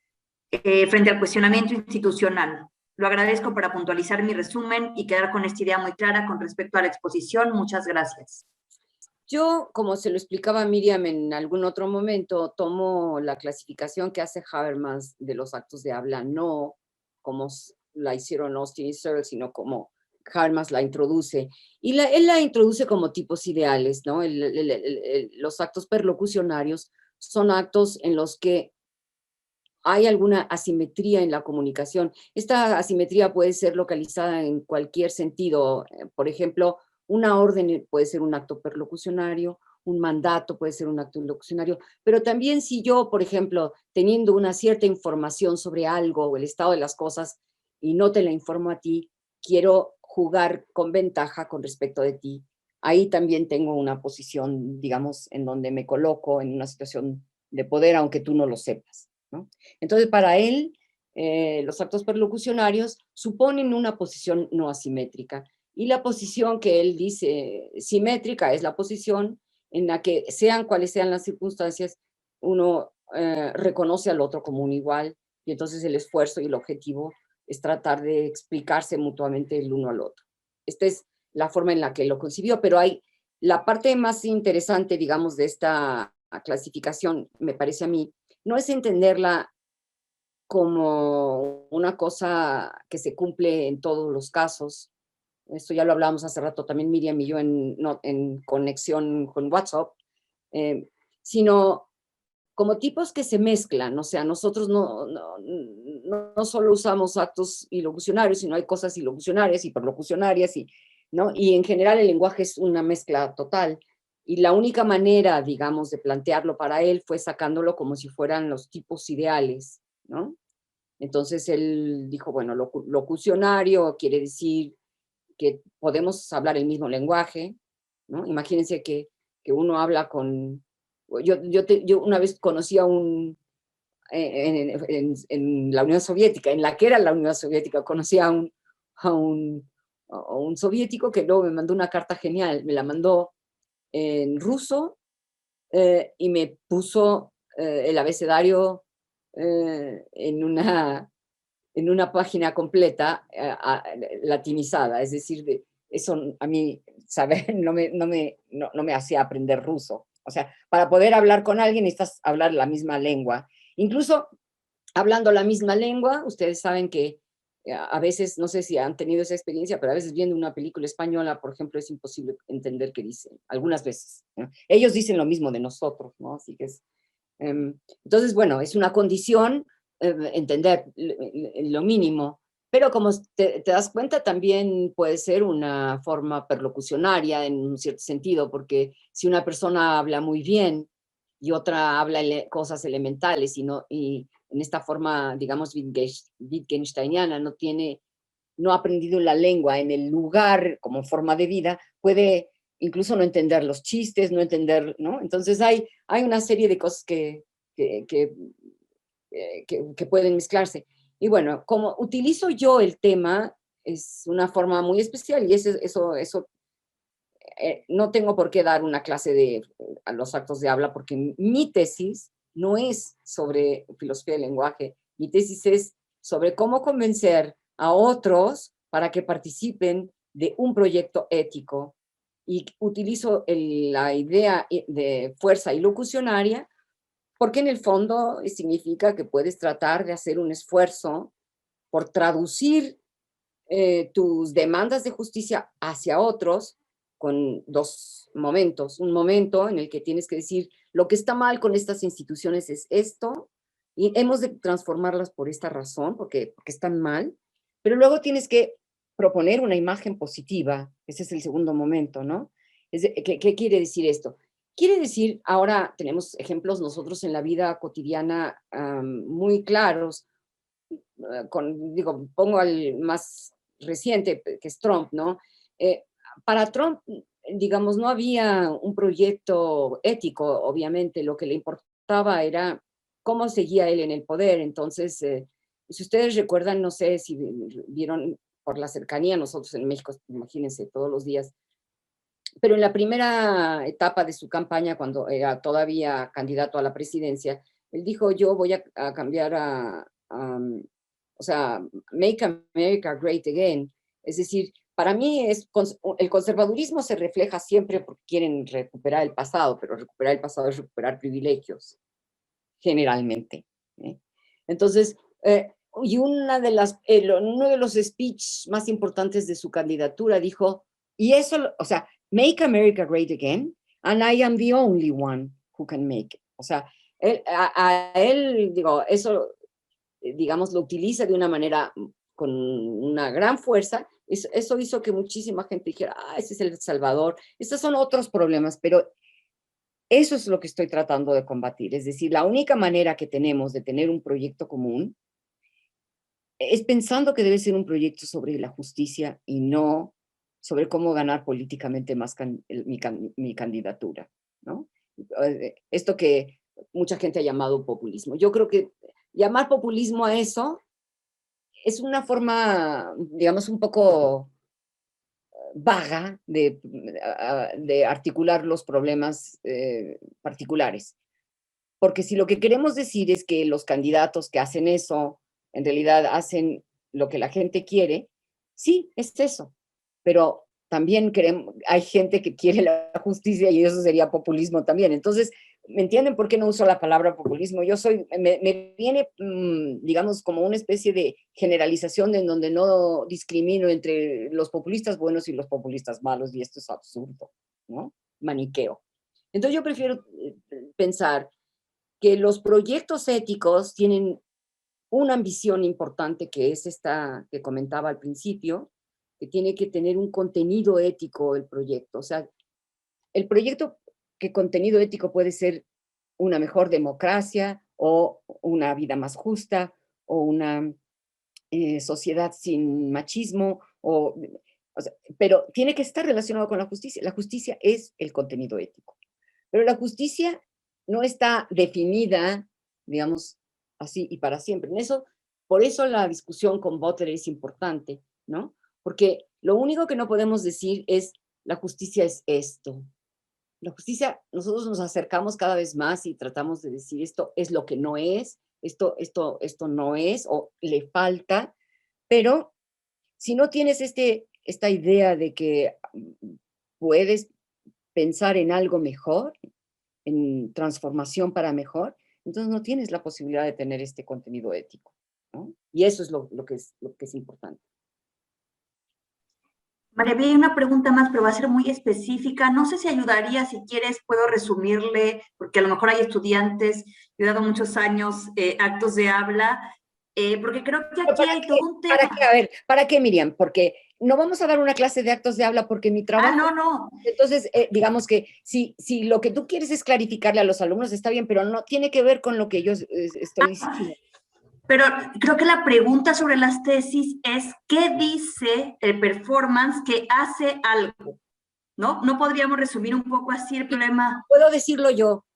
frente al cuestionamiento institucional? Lo agradezco para puntualizar mi resumen y quedar con esta idea muy clara con respecto a la exposición. Muchas gracias. Yo, como se lo explicaba a Miriam en algún otro momento, tomo la clasificación que hace Habermas de los actos de habla, no como la hicieron Austin y Searle, sino como Habermas la introduce. Y él la introduce como tipos ideales, ¿no? Los actos perlocucionarios son actos en los que hay alguna asimetría en la comunicación. Esta asimetría puede ser localizada en cualquier sentido. Por ejemplo, una orden puede ser un acto perlocucionario, un mandato puede ser un acto ilocucionario, pero también si yo, por ejemplo, teniendo una cierta información sobre algo o el estado de las cosas y no te la informo a ti, quiero jugar con ventaja con respecto de ti, ahí también tengo una posición, digamos, en donde me coloco en una situación de poder, aunque tú no lo sepas, ¿no? Entonces, para él, los actos perlocucionarios suponen una posición no asimétrica. Y la posición que él dice simétrica es la posición en la que, sean cuales sean las circunstancias, uno reconoce al otro como un igual, y entonces el esfuerzo y el objetivo es tratar de explicarse mutuamente el uno al otro. Esta es la forma en la que lo concibió, pero hay la parte más interesante, digamos, de esta clasificación, me parece a mí, no es entenderla como una cosa que se cumple en todos los casos. Esto ya lo hablábamos hace rato también Miriam y yo en conexión con WhatsApp, sino como tipos que se mezclan. O sea, nosotros no solo usamos actos ilocucionarios, sino hay cosas ilocucionarias y perlocucionarias, ¿no? Y en general el lenguaje es una mezcla total. Y la única manera, digamos, de plantearlo para él fue sacándolo como si fueran los tipos ideales, ¿no? Entonces él dijo, bueno, locucionario quiere decir que podemos hablar el mismo lenguaje, ¿no? Imagínense que uno habla con... Yo una vez conocí a un... en la Unión Soviética, en la que era la Unión Soviética, conocí a un soviético que luego me mandó una carta genial, me la mandó en ruso y me puso el abecedario en una página completa latinizada, es decir, eso a mí, ¿sabes? No me hacía aprender ruso. O sea, para poder hablar con alguien necesitas hablar la misma lengua. Incluso hablando la misma lengua, ustedes saben que a veces, no sé si han tenido esa experiencia, pero a veces viendo una película española, por ejemplo, es imposible entender qué dicen, algunas veces, ¿no? Ellos dicen lo mismo de nosotros, ¿no? Así que es... entonces, bueno, es una condición entender lo mínimo, pero como te das cuenta, también puede ser una forma perlocucionaria en un cierto sentido, porque si una persona habla muy bien y otra habla cosas elementales y en esta forma, digamos, wittgensteiniana, no ha aprendido la lengua en el lugar como forma de vida, puede incluso no entender los chistes, no entender, ¿no? Entonces hay una serie de cosas que pueden mezclarse. Y bueno, como utilizo yo el tema, es una forma muy especial y eso no tengo por qué dar una clase a los actos de habla porque mi tesis no es sobre filosofía del lenguaje, mi tesis es sobre cómo convencer a otros para que participen de un proyecto ético y utilizo la idea de fuerza ilocucionaria porque en el fondo significa que puedes tratar de hacer un esfuerzo por traducir tus demandas de justicia hacia otros con dos momentos. Un momento en el que tienes que decir, lo que está mal con estas instituciones es esto, y hemos de transformarlas por esta razón, porque están mal, pero luego tienes que proponer una imagen positiva. Ese es el segundo momento, ¿no? ¿Qué quiere decir esto? Quiere decir, ahora tenemos ejemplos nosotros en la vida cotidiana muy claros. Pongo al más reciente, que es Trump, ¿no? Para Trump, digamos, no había un proyecto ético, obviamente, lo que le importaba era cómo seguía él en el poder. Entonces, si ustedes recuerdan, no sé si vieron por la cercanía, nosotros en México, imagínense, todos los días, pero en la primera etapa de su campaña, cuando era todavía candidato a la presidencia, él dijo, yo voy a cambiar o sea, Make America Great Again. Es decir, para mí el conservadurismo se refleja siempre porque quieren recuperar el pasado, pero recuperar el pasado es recuperar privilegios, generalmente. Entonces, y uno de los speech más importantes de su candidatura dijo, y eso, o sea, Make America Great Again, and I am the only one who can make it. O sea, él, digo, eso, digamos, lo utiliza de una manera con una gran fuerza. Eso hizo que muchísima gente dijera, ese es El Salvador, estos son otros problemas, pero eso es lo que estoy tratando de combatir. Es decir, la única manera que tenemos de tener un proyecto común es pensando que debe ser un proyecto sobre la justicia y no sobre cómo ganar políticamente más mi candidatura, ¿no? Esto que mucha gente ha llamado populismo. Yo creo que llamar populismo a eso es una forma, digamos, un poco vaga de articular los problemas particulares. Porque si lo que queremos decir es que los candidatos que hacen eso, en realidad hacen lo que la gente quiere, sí, es eso. Pero también hay gente que quiere la justicia y eso sería populismo también. Entonces, ¿me entienden por qué no uso la palabra populismo? Me viene, digamos, como una especie de generalización en donde no discrimino entre los populistas buenos y los populistas malos, y esto es absurdo, ¿no? Maniqueo. Entonces yo prefiero pensar que los proyectos éticos tienen una ambición importante, que es esta que comentaba al principio, que tiene que tener un contenido ético el proyecto. O sea, el proyecto, ¿qué contenido ético puede ser? Una mejor democracia, o una vida más justa, o una sociedad sin machismo, o sea, pero tiene que estar relacionado con la justicia. La justicia es el contenido ético. Pero la justicia no está definida, digamos, así y para siempre. Por eso la discusión con Butler es importante, ¿no? Porque lo único que no podemos decir es, la justicia es esto. La justicia, nosotros nos acercamos cada vez más y tratamos de decir, esto es lo que no es, esto no es, o le falta, pero si no tienes esta idea de que puedes pensar en algo mejor, en transformación para mejor, entonces no tienes la posibilidad de tener este contenido ético, ¿no? Y eso es lo que es importante. María Pía, hay una pregunta más, pero va a ser muy específica. No sé si ayudaría, si quieres, puedo resumirle, porque a lo mejor hay estudiantes, yo he dado muchos años actos de habla, porque creo que aquí hay todo un tema. ¿Para qué, Miriam? Porque no vamos a dar una clase de actos de habla porque mi trabajo... no. Entonces, digamos que si lo que tú quieres es clarificarle a los alumnos, está bien, pero no tiene que ver con lo que yo estoy diciendo. Pero creo que la pregunta sobre las tesis es, ¿qué dice el performance que hace algo? ¿No? ¿No podríamos resumir un poco así el problema? Puedo decirlo yo.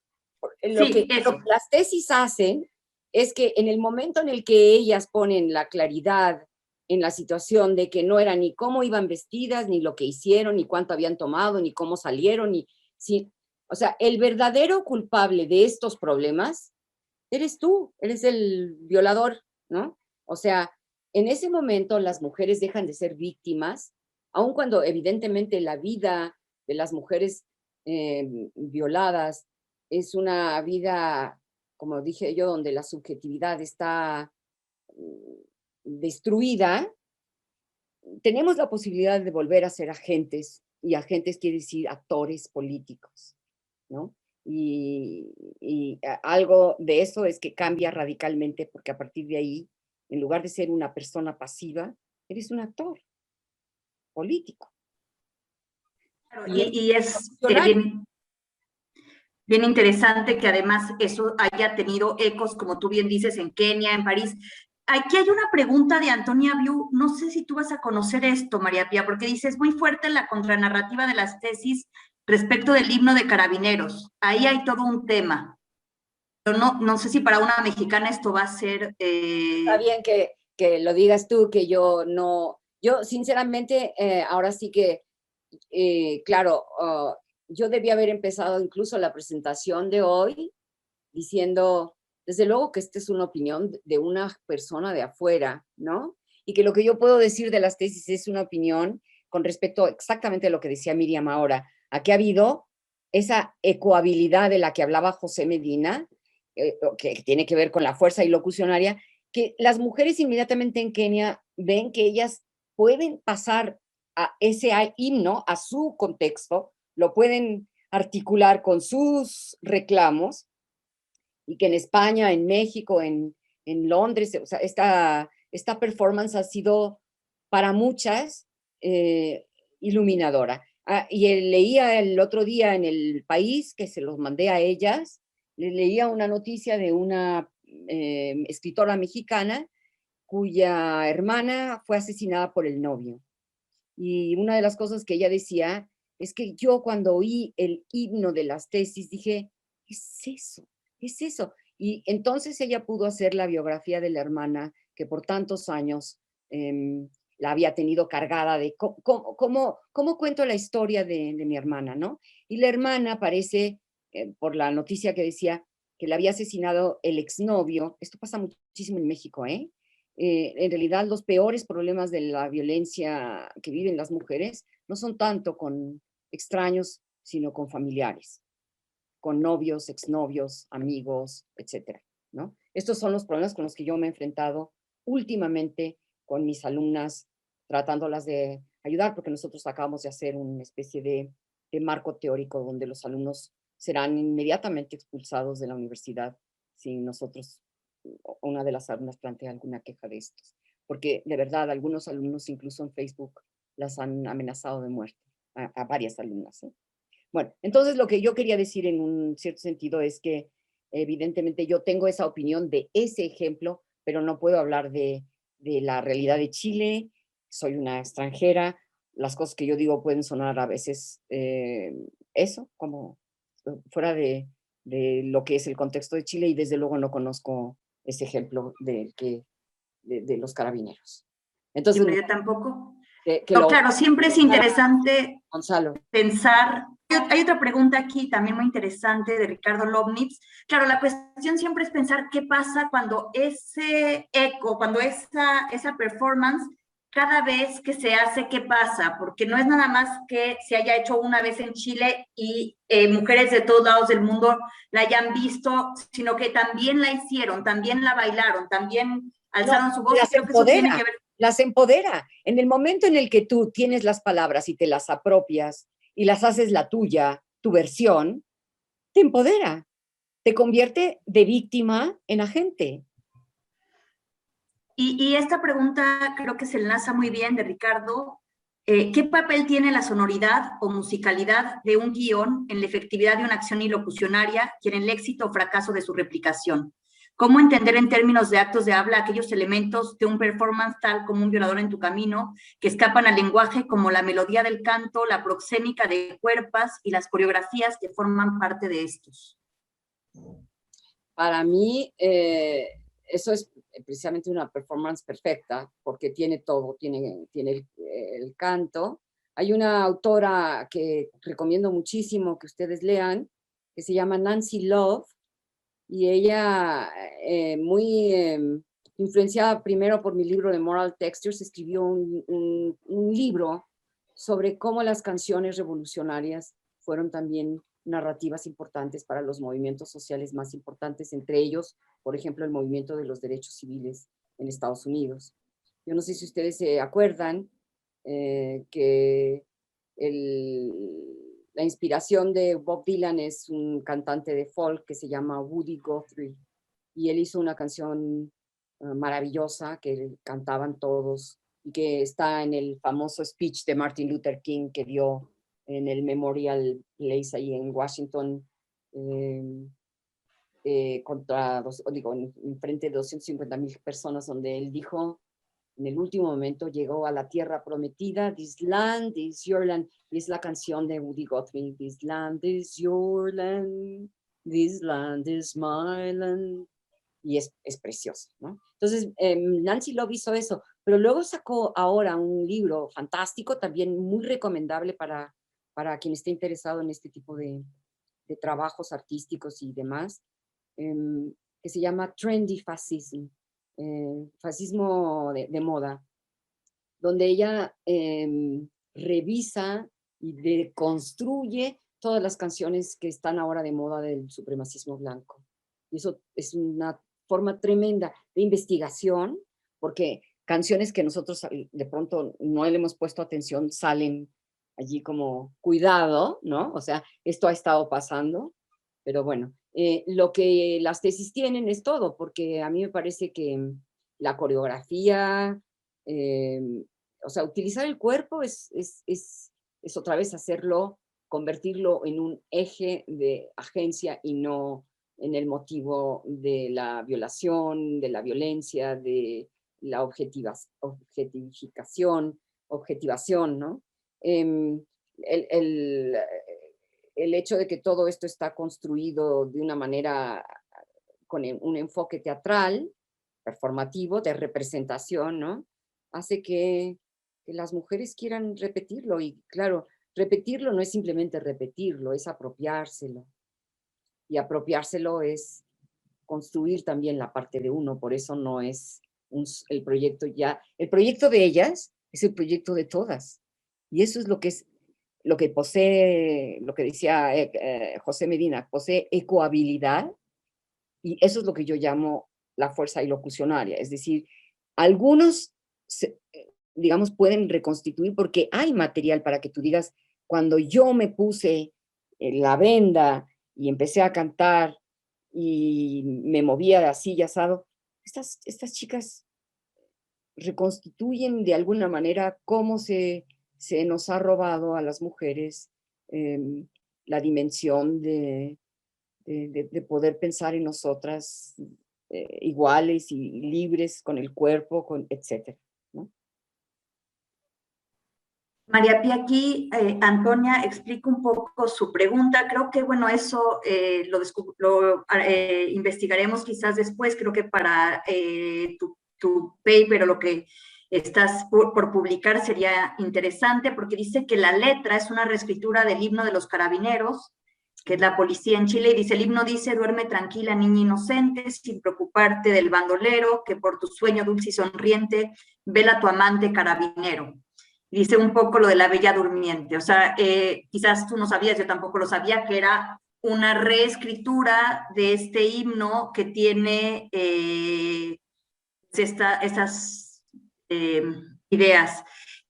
Lo que las tesis hacen es que en el momento en el que ellas ponen la claridad en la situación de que no era ni cómo iban vestidas, ni lo que hicieron, ni cuánto habían tomado, ni cómo salieron, o sea, el verdadero culpable de estos problemas eres tú, eres el violador, ¿no? O sea, en ese momento las mujeres dejan de ser víctimas, aun cuando evidentemente la vida de las mujeres violadas es una vida, como dije yo, donde la subjetividad está destruida. Tenemos la posibilidad de volver a ser agentes, y agentes quiere decir actores políticos, ¿no? Y algo de eso es que cambia radicalmente, porque a partir de ahí, en lugar de ser una persona pasiva, eres un actor político. Y es bien interesante que además eso haya tenido ecos, como tú bien dices, en Kenia, en París. Aquí hay una pregunta de Antonia Biu, no sé si tú vas a conocer esto, María Pía, porque dice, es muy fuerte la contranarrativa de las tesis respecto del himno de Carabineros. Ahí hay todo un tema. no sé si para una mexicana esto va a ser... Está bien que lo digas tú, que yo no... Yo, sinceramente, ahora sí que, claro, yo debía haber empezado incluso la presentación de hoy diciendo, desde luego que esta es una opinión de una persona de afuera, ¿no? Y que lo que yo puedo decir de las tesis es una opinión con respecto exactamente a lo que decía Miriam ahora, a que ha habido esa ecohabilidad de la que hablaba José Medina, que tiene que ver con la fuerza ilocucionaria, que las mujeres inmediatamente en Kenia ven que ellas pueden pasar a ese himno, a su contexto, lo pueden articular con sus reclamos, y que en España, en México, en Londres, o sea, esta performance ha sido para muchas iluminadora. Y leía el otro día en El País, que se los mandé a ellas, leía una noticia de una escritora mexicana cuya hermana fue asesinada por el novio. Y una de las cosas que ella decía es que yo cuando oí el himno de las tesis dije, es eso, es eso. Y entonces ella pudo hacer la biografía de la hermana que por tantos años la había tenido cargada de cómo cuento la historia de mi hermana, ¿no? Y la hermana parece, por la noticia que decía, que la había asesinado el exnovio. Esto pasa muchísimo en México, ¿eh? En realidad los peores problemas de la violencia que viven las mujeres no son tanto con extraños, sino con familiares, con novios, exnovios, amigos, etcétera, ¿no? Estos son los problemas con los que yo me he enfrentado últimamente con mis alumnas, tratándolas de ayudar, porque nosotros acabamos de hacer una especie de marco teórico donde los alumnos serán inmediatamente expulsados de la universidad si nosotros, una de las alumnas plantea alguna queja de estos, porque de verdad algunos alumnos incluso en Facebook las han amenazado de muerte a varias alumnas, ¿eh? Bueno, entonces lo que yo quería decir en un cierto sentido es que evidentemente yo tengo esa opinión de ese ejemplo, pero no puedo hablar de la realidad de Chile, soy una extranjera, las cosas que yo digo pueden sonar a veces eso, como fuera de lo que es el contexto de Chile, y desde luego no conozco ese ejemplo de los carabineros. Entonces, yo tampoco. No, claro, siempre es interesante Gonzalo. Pensar. Hay otra pregunta aquí también muy interesante de Ricardo Lobnitz. Claro, la cuestión siempre es pensar qué pasa cuando ese eco, cuando esa performance, cada vez que se hace, ¿qué pasa? Porque no es nada más que se haya hecho una vez en Chile y mujeres de todos lados del mundo la hayan visto, sino que también la hicieron, también la bailaron, también alzaron su voz. Las Creo que eso tiene que ver. Las empodera. En el momento en el que tú tienes las palabras y te las apropias y las haces la tuya, tu versión, te empodera, te convierte de víctima en agente. Y esta pregunta creo que se enlaza muy bien de Ricardo. ¿Qué papel tiene la sonoridad o musicalidad de un guión en la efectividad de una acción ilocucionaria y en el éxito o fracaso de su replicación? ¿Cómo entender en términos de actos de habla aquellos elementos de un performance tal como Un violador en tu camino, que escapan al lenguaje, como la melodía del canto, la proxémica de cuerpas y las coreografías que forman parte de estos? Para mí, eso es precisamente una performance perfecta, porque tiene todo, tiene el canto. Hay una autora que recomiendo muchísimo que ustedes lean, que se llama Nancy Love, y ella, muy influenciada primero por mi libro de Moral Textures, escribió un libro sobre cómo las canciones revolucionarias fueron también narrativas importantes para los movimientos sociales más importantes, entre ellos, por ejemplo, el movimiento de los derechos civiles en Estados Unidos. Yo no sé si ustedes se acuerdan que la inspiración de Bob Dylan es un cantante de folk que se llama Woody Guthrie, y él hizo una canción maravillosa que cantaban todos y que está en el famoso speech de Martin Luther King que dio en el Memorial Place ahí en Washington, en frente de 250,000 personas, donde él dijo, en el último momento llegó a la tierra prometida, This land is your land, y es la canción de Woody Guthrie, This land is your land, This land is my land. Y es precioso, ¿no? Entonces, Nancy Love hizo eso, pero luego sacó ahora un libro fantástico, también muy recomendable para quien esté interesado en este tipo de trabajos artísticos y demás, que se llama Trendy Fascism, fascismo de moda, donde ella revisa y deconstruye todas las canciones que están ahora de moda del supremacismo blanco. Y eso es una forma tremenda de investigación, porque canciones que nosotros de pronto no le hemos puesto atención salen allí como cuidado, ¿no? O sea, esto ha estado pasando, pero bueno, lo que las tesis tienen es todo, porque a mí me parece que la coreografía, o sea, utilizar el cuerpo es otra vez hacerlo, convertirlo en un eje de agencia y no en el motivo de la violación, de la violencia, de la objetivación, ¿no? El hecho de que todo esto está construido de una manera con un enfoque teatral, performativo, de representación, ¿no? Hace que las mujeres quieran repetirlo. Y claro, repetirlo no es simplemente repetirlo, es apropiárselo. Y apropiárselo es construir también la parte de uno, por eso no es el proyecto ya. El proyecto de ellas es el proyecto de todas. Y eso es lo que posee, lo que decía José Medina, posee ecohabilidad, y eso es lo que yo llamo la fuerza ilocucionaria. Es decir, algunos, digamos, pueden reconstituir porque hay material para que tú digas, cuando yo me puse la venda y empecé a cantar y me movía así y asado, estas chicas reconstituyen de alguna manera cómo se nos ha robado a las mujeres la dimensión de poder pensar en nosotras iguales y libres con el cuerpo, etcétera, ¿no? María Pía, aquí Antonia explica un poco su pregunta. Creo que, bueno, eso lo investigaremos quizás después. Creo que para tu paper o lo que estás por publicar sería interesante, porque dice que la letra es una reescritura del himno de los carabineros, que es la policía en Chile, y dice, el himno dice, duerme tranquila, niña inocente, sin preocuparte del bandolero, que por tu sueño dulce y sonriente vela tu amante carabinero. Dice un poco lo de la Bella Durmiente, o sea, quizás tú no sabías, yo tampoco lo sabía, que era una reescritura de este himno que tiene estas ideas.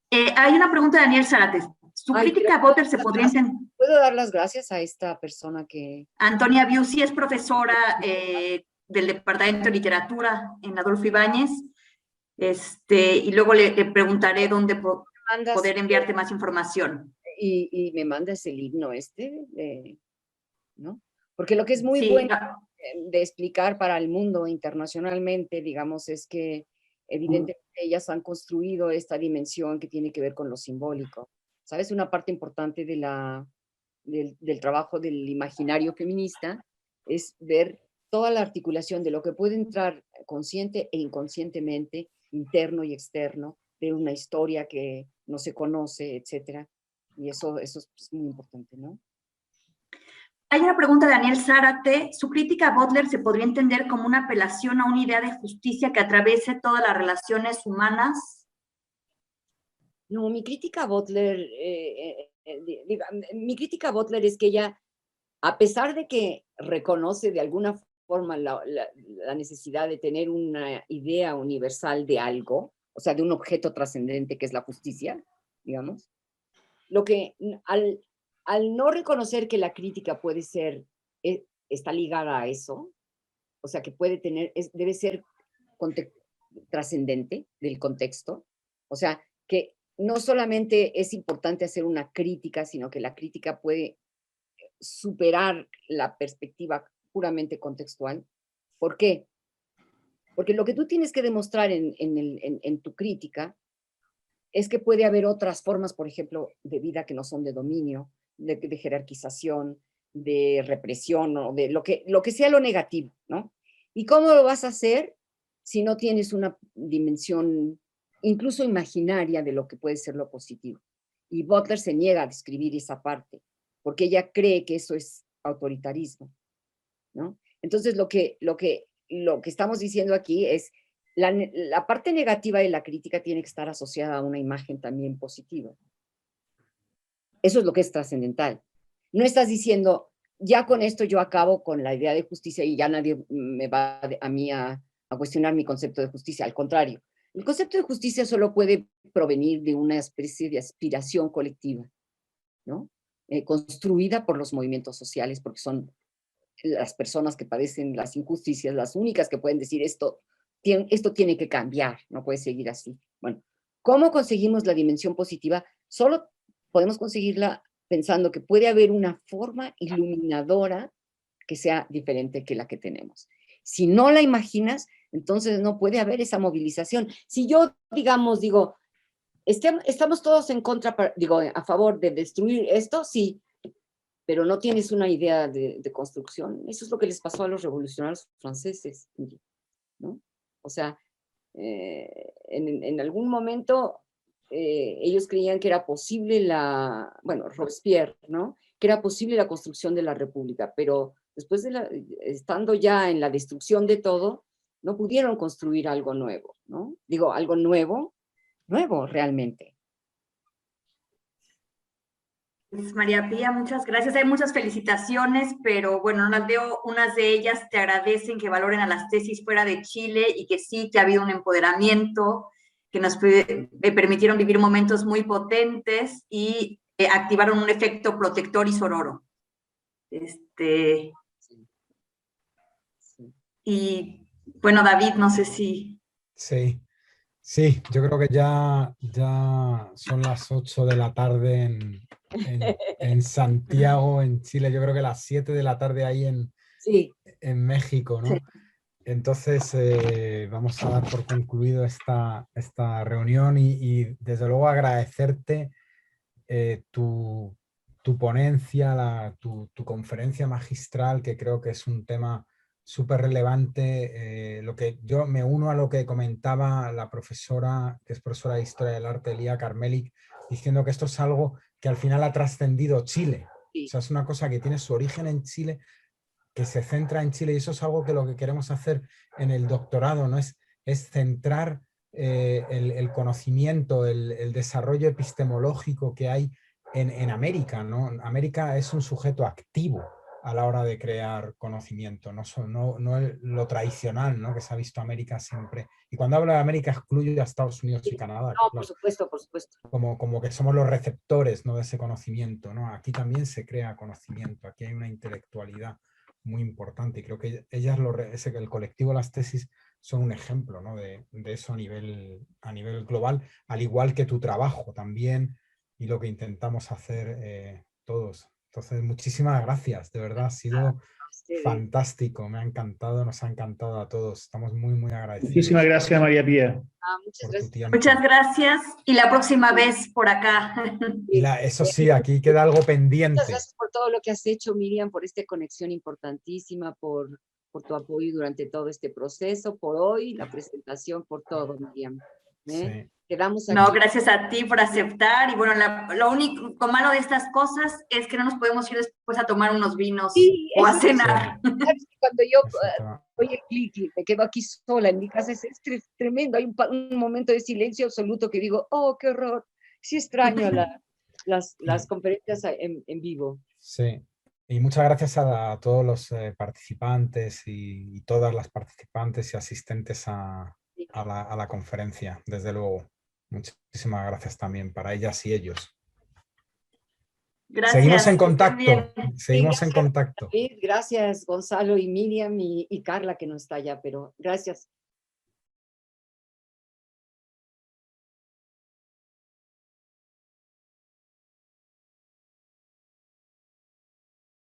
Hay una pregunta de Daniel Zárate. ¿Su crítica a Butler se podría entender? ¿Puedo dar las gracias a esta persona que...? Antonia Biusi es profesora del Departamento de Literatura en Adolfo Ibáñez, y luego le preguntaré dónde poder enviarte más información. Y me mandas el himno ¿no? Porque lo que es muy bueno de explicar para el mundo internacionalmente, digamos, es que evidentemente ellas han construido esta dimensión que tiene que ver con lo simbólico. ¿Sabes? Una parte importante del trabajo del imaginario feminista es ver toda la articulación de lo que puede entrar consciente e inconscientemente, interno y externo, de una historia que no se conoce, etcétera. Y eso es muy importante, ¿no? Hay una pregunta de Daniel Zárate. ¿Su crítica a Butler se podría entender como una apelación a una idea de justicia que atraviese todas las relaciones humanas? No, mi crítica a Butler, es que ella, a pesar de que reconoce de alguna forma la necesidad de tener una idea universal de algo, o sea, de un objeto trascendente que es la justicia, digamos, lo que al no reconocer que la crítica puede ser, está ligada a eso, o sea, que puede tener, debe ser trascendente del contexto, o sea, que no solamente es importante hacer una crítica, sino que la crítica puede superar la perspectiva puramente contextual. ¿Por qué? Porque lo que tú tienes que demostrar en tu crítica es que puede haber otras formas, por ejemplo, de vida que no son de dominio, de jerarquización, de represión o de lo que sea lo negativo, ¿no? ¿Y cómo lo vas a hacer si no tienes una dimensión incluso imaginaria de lo que puede ser lo positivo? Y Butler se niega a describir esa parte, porque ella cree que eso es autoritarismo, ¿no? Entonces lo que estamos diciendo aquí es la parte negativa de la crítica tiene que estar asociada a una imagen también positiva. Eso es lo que es trascendental. No estás diciendo, ya con esto yo acabo con la idea de justicia y ya nadie me va a mí a cuestionar mi concepto de justicia. Al contrario, el concepto de justicia solo puede provenir de una especie de aspiración colectiva, ¿no? Construida por los movimientos sociales, porque son las personas que padecen las injusticias las únicas que pueden decir esto tiene que cambiar, no puede seguir así. Bueno, ¿cómo conseguimos la dimensión positiva? Solo podemos conseguirla pensando que puede haber una forma iluminadora que sea diferente que la que tenemos. Si no la imaginas, entonces no puede haber esa movilización. Si yo, digamos, digo, estamos todos en contra, a favor de destruir esto, sí, pero no tienes una idea de construcción. Eso es lo que les pasó a los revolucionarios franceses, ¿no? O sea, en algún momento ellos creían que era posible Robespierre, ¿no? Que era posible la construcción de la república, pero después estando ya en la destrucción de todo, no pudieron construir algo nuevo, ¿no? Digo, algo nuevo realmente. Pues María Pía, muchas gracias. Hay muchas felicitaciones, pero bueno, no las veo. Unas de ellas te agradecen que valoren a las tesis fuera de Chile y que sí, que ha habido un empoderamiento, que nos permitieron vivir momentos muy potentes y activaron un efecto protector y sororo. Y bueno, David, no sé si... Sí, yo creo que ya son las 8 de la tarde en Santiago, en Chile. Yo creo que las 7 de la tarde ahí en México, ¿no? Sí. Entonces vamos a dar por concluido esta reunión y desde luego agradecerte tu ponencia, tu conferencia magistral, que creo que es un tema súper relevante. Lo que yo me uno a lo que comentaba la profesora, que es profesora de Historia del Arte, Lía Carmelik, diciendo que esto es algo que al final ha trascendido Chile. O sea, es una cosa que tiene su origen en Chile, que se centra en Chile, y eso es algo que lo que queremos hacer en el doctorado, ¿no? Es centrar el conocimiento, el desarrollo epistemológico que hay en América, ¿no? América es un sujeto activo a la hora de crear conocimiento, no lo tradicional, ¿no? Que se ha visto América siempre. Y cuando hablo de América excluyo a Estados Unidos y Canadá. No, por supuesto. Como que somos los receptores, ¿no? De ese conocimiento, ¿no? Aquí también se crea conocimiento, aquí hay una intelectualidad muy importante y creo que el colectivo Las Tesis son un ejemplo, ¿no? de eso a nivel global, al igual que tu trabajo también y lo que intentamos hacer todos. Entonces, muchísimas gracias, de verdad, ha sido fantástico, me ha encantado, nos ha encantado a todos, estamos muy, muy agradecidos. Muchísimas gracias, María Pía. Muchas gracias. Muchas gracias, y la próxima vez por acá. Eso sí, aquí queda algo pendiente. Muchas gracias por todo lo que has hecho, Miriam, por esta conexión importantísima, por tu apoyo durante todo este proceso, por hoy, la presentación, por todo, Miriam. Sí. Quedamos aquí. No, gracias a ti por aceptar. Y bueno, lo único malo de estas cosas es que no nos podemos ir después a tomar unos vinos o a cenar. Sí. Cuando yo oye, clic, me quedo aquí sola en mi casa, es tremendo. Hay un momento de silencio absoluto que digo, oh, qué horror. Sí extraño las conferencias en vivo. Sí. Y muchas gracias a todos los participantes y todas las participantes y asistentes a la conferencia, desde luego. Muchísimas gracias también para ellas y ellos. Gracias. Seguimos en contacto. Seguimos en contacto. Gracias, Gonzalo y Miriam y Carla, que no está allá, pero gracias.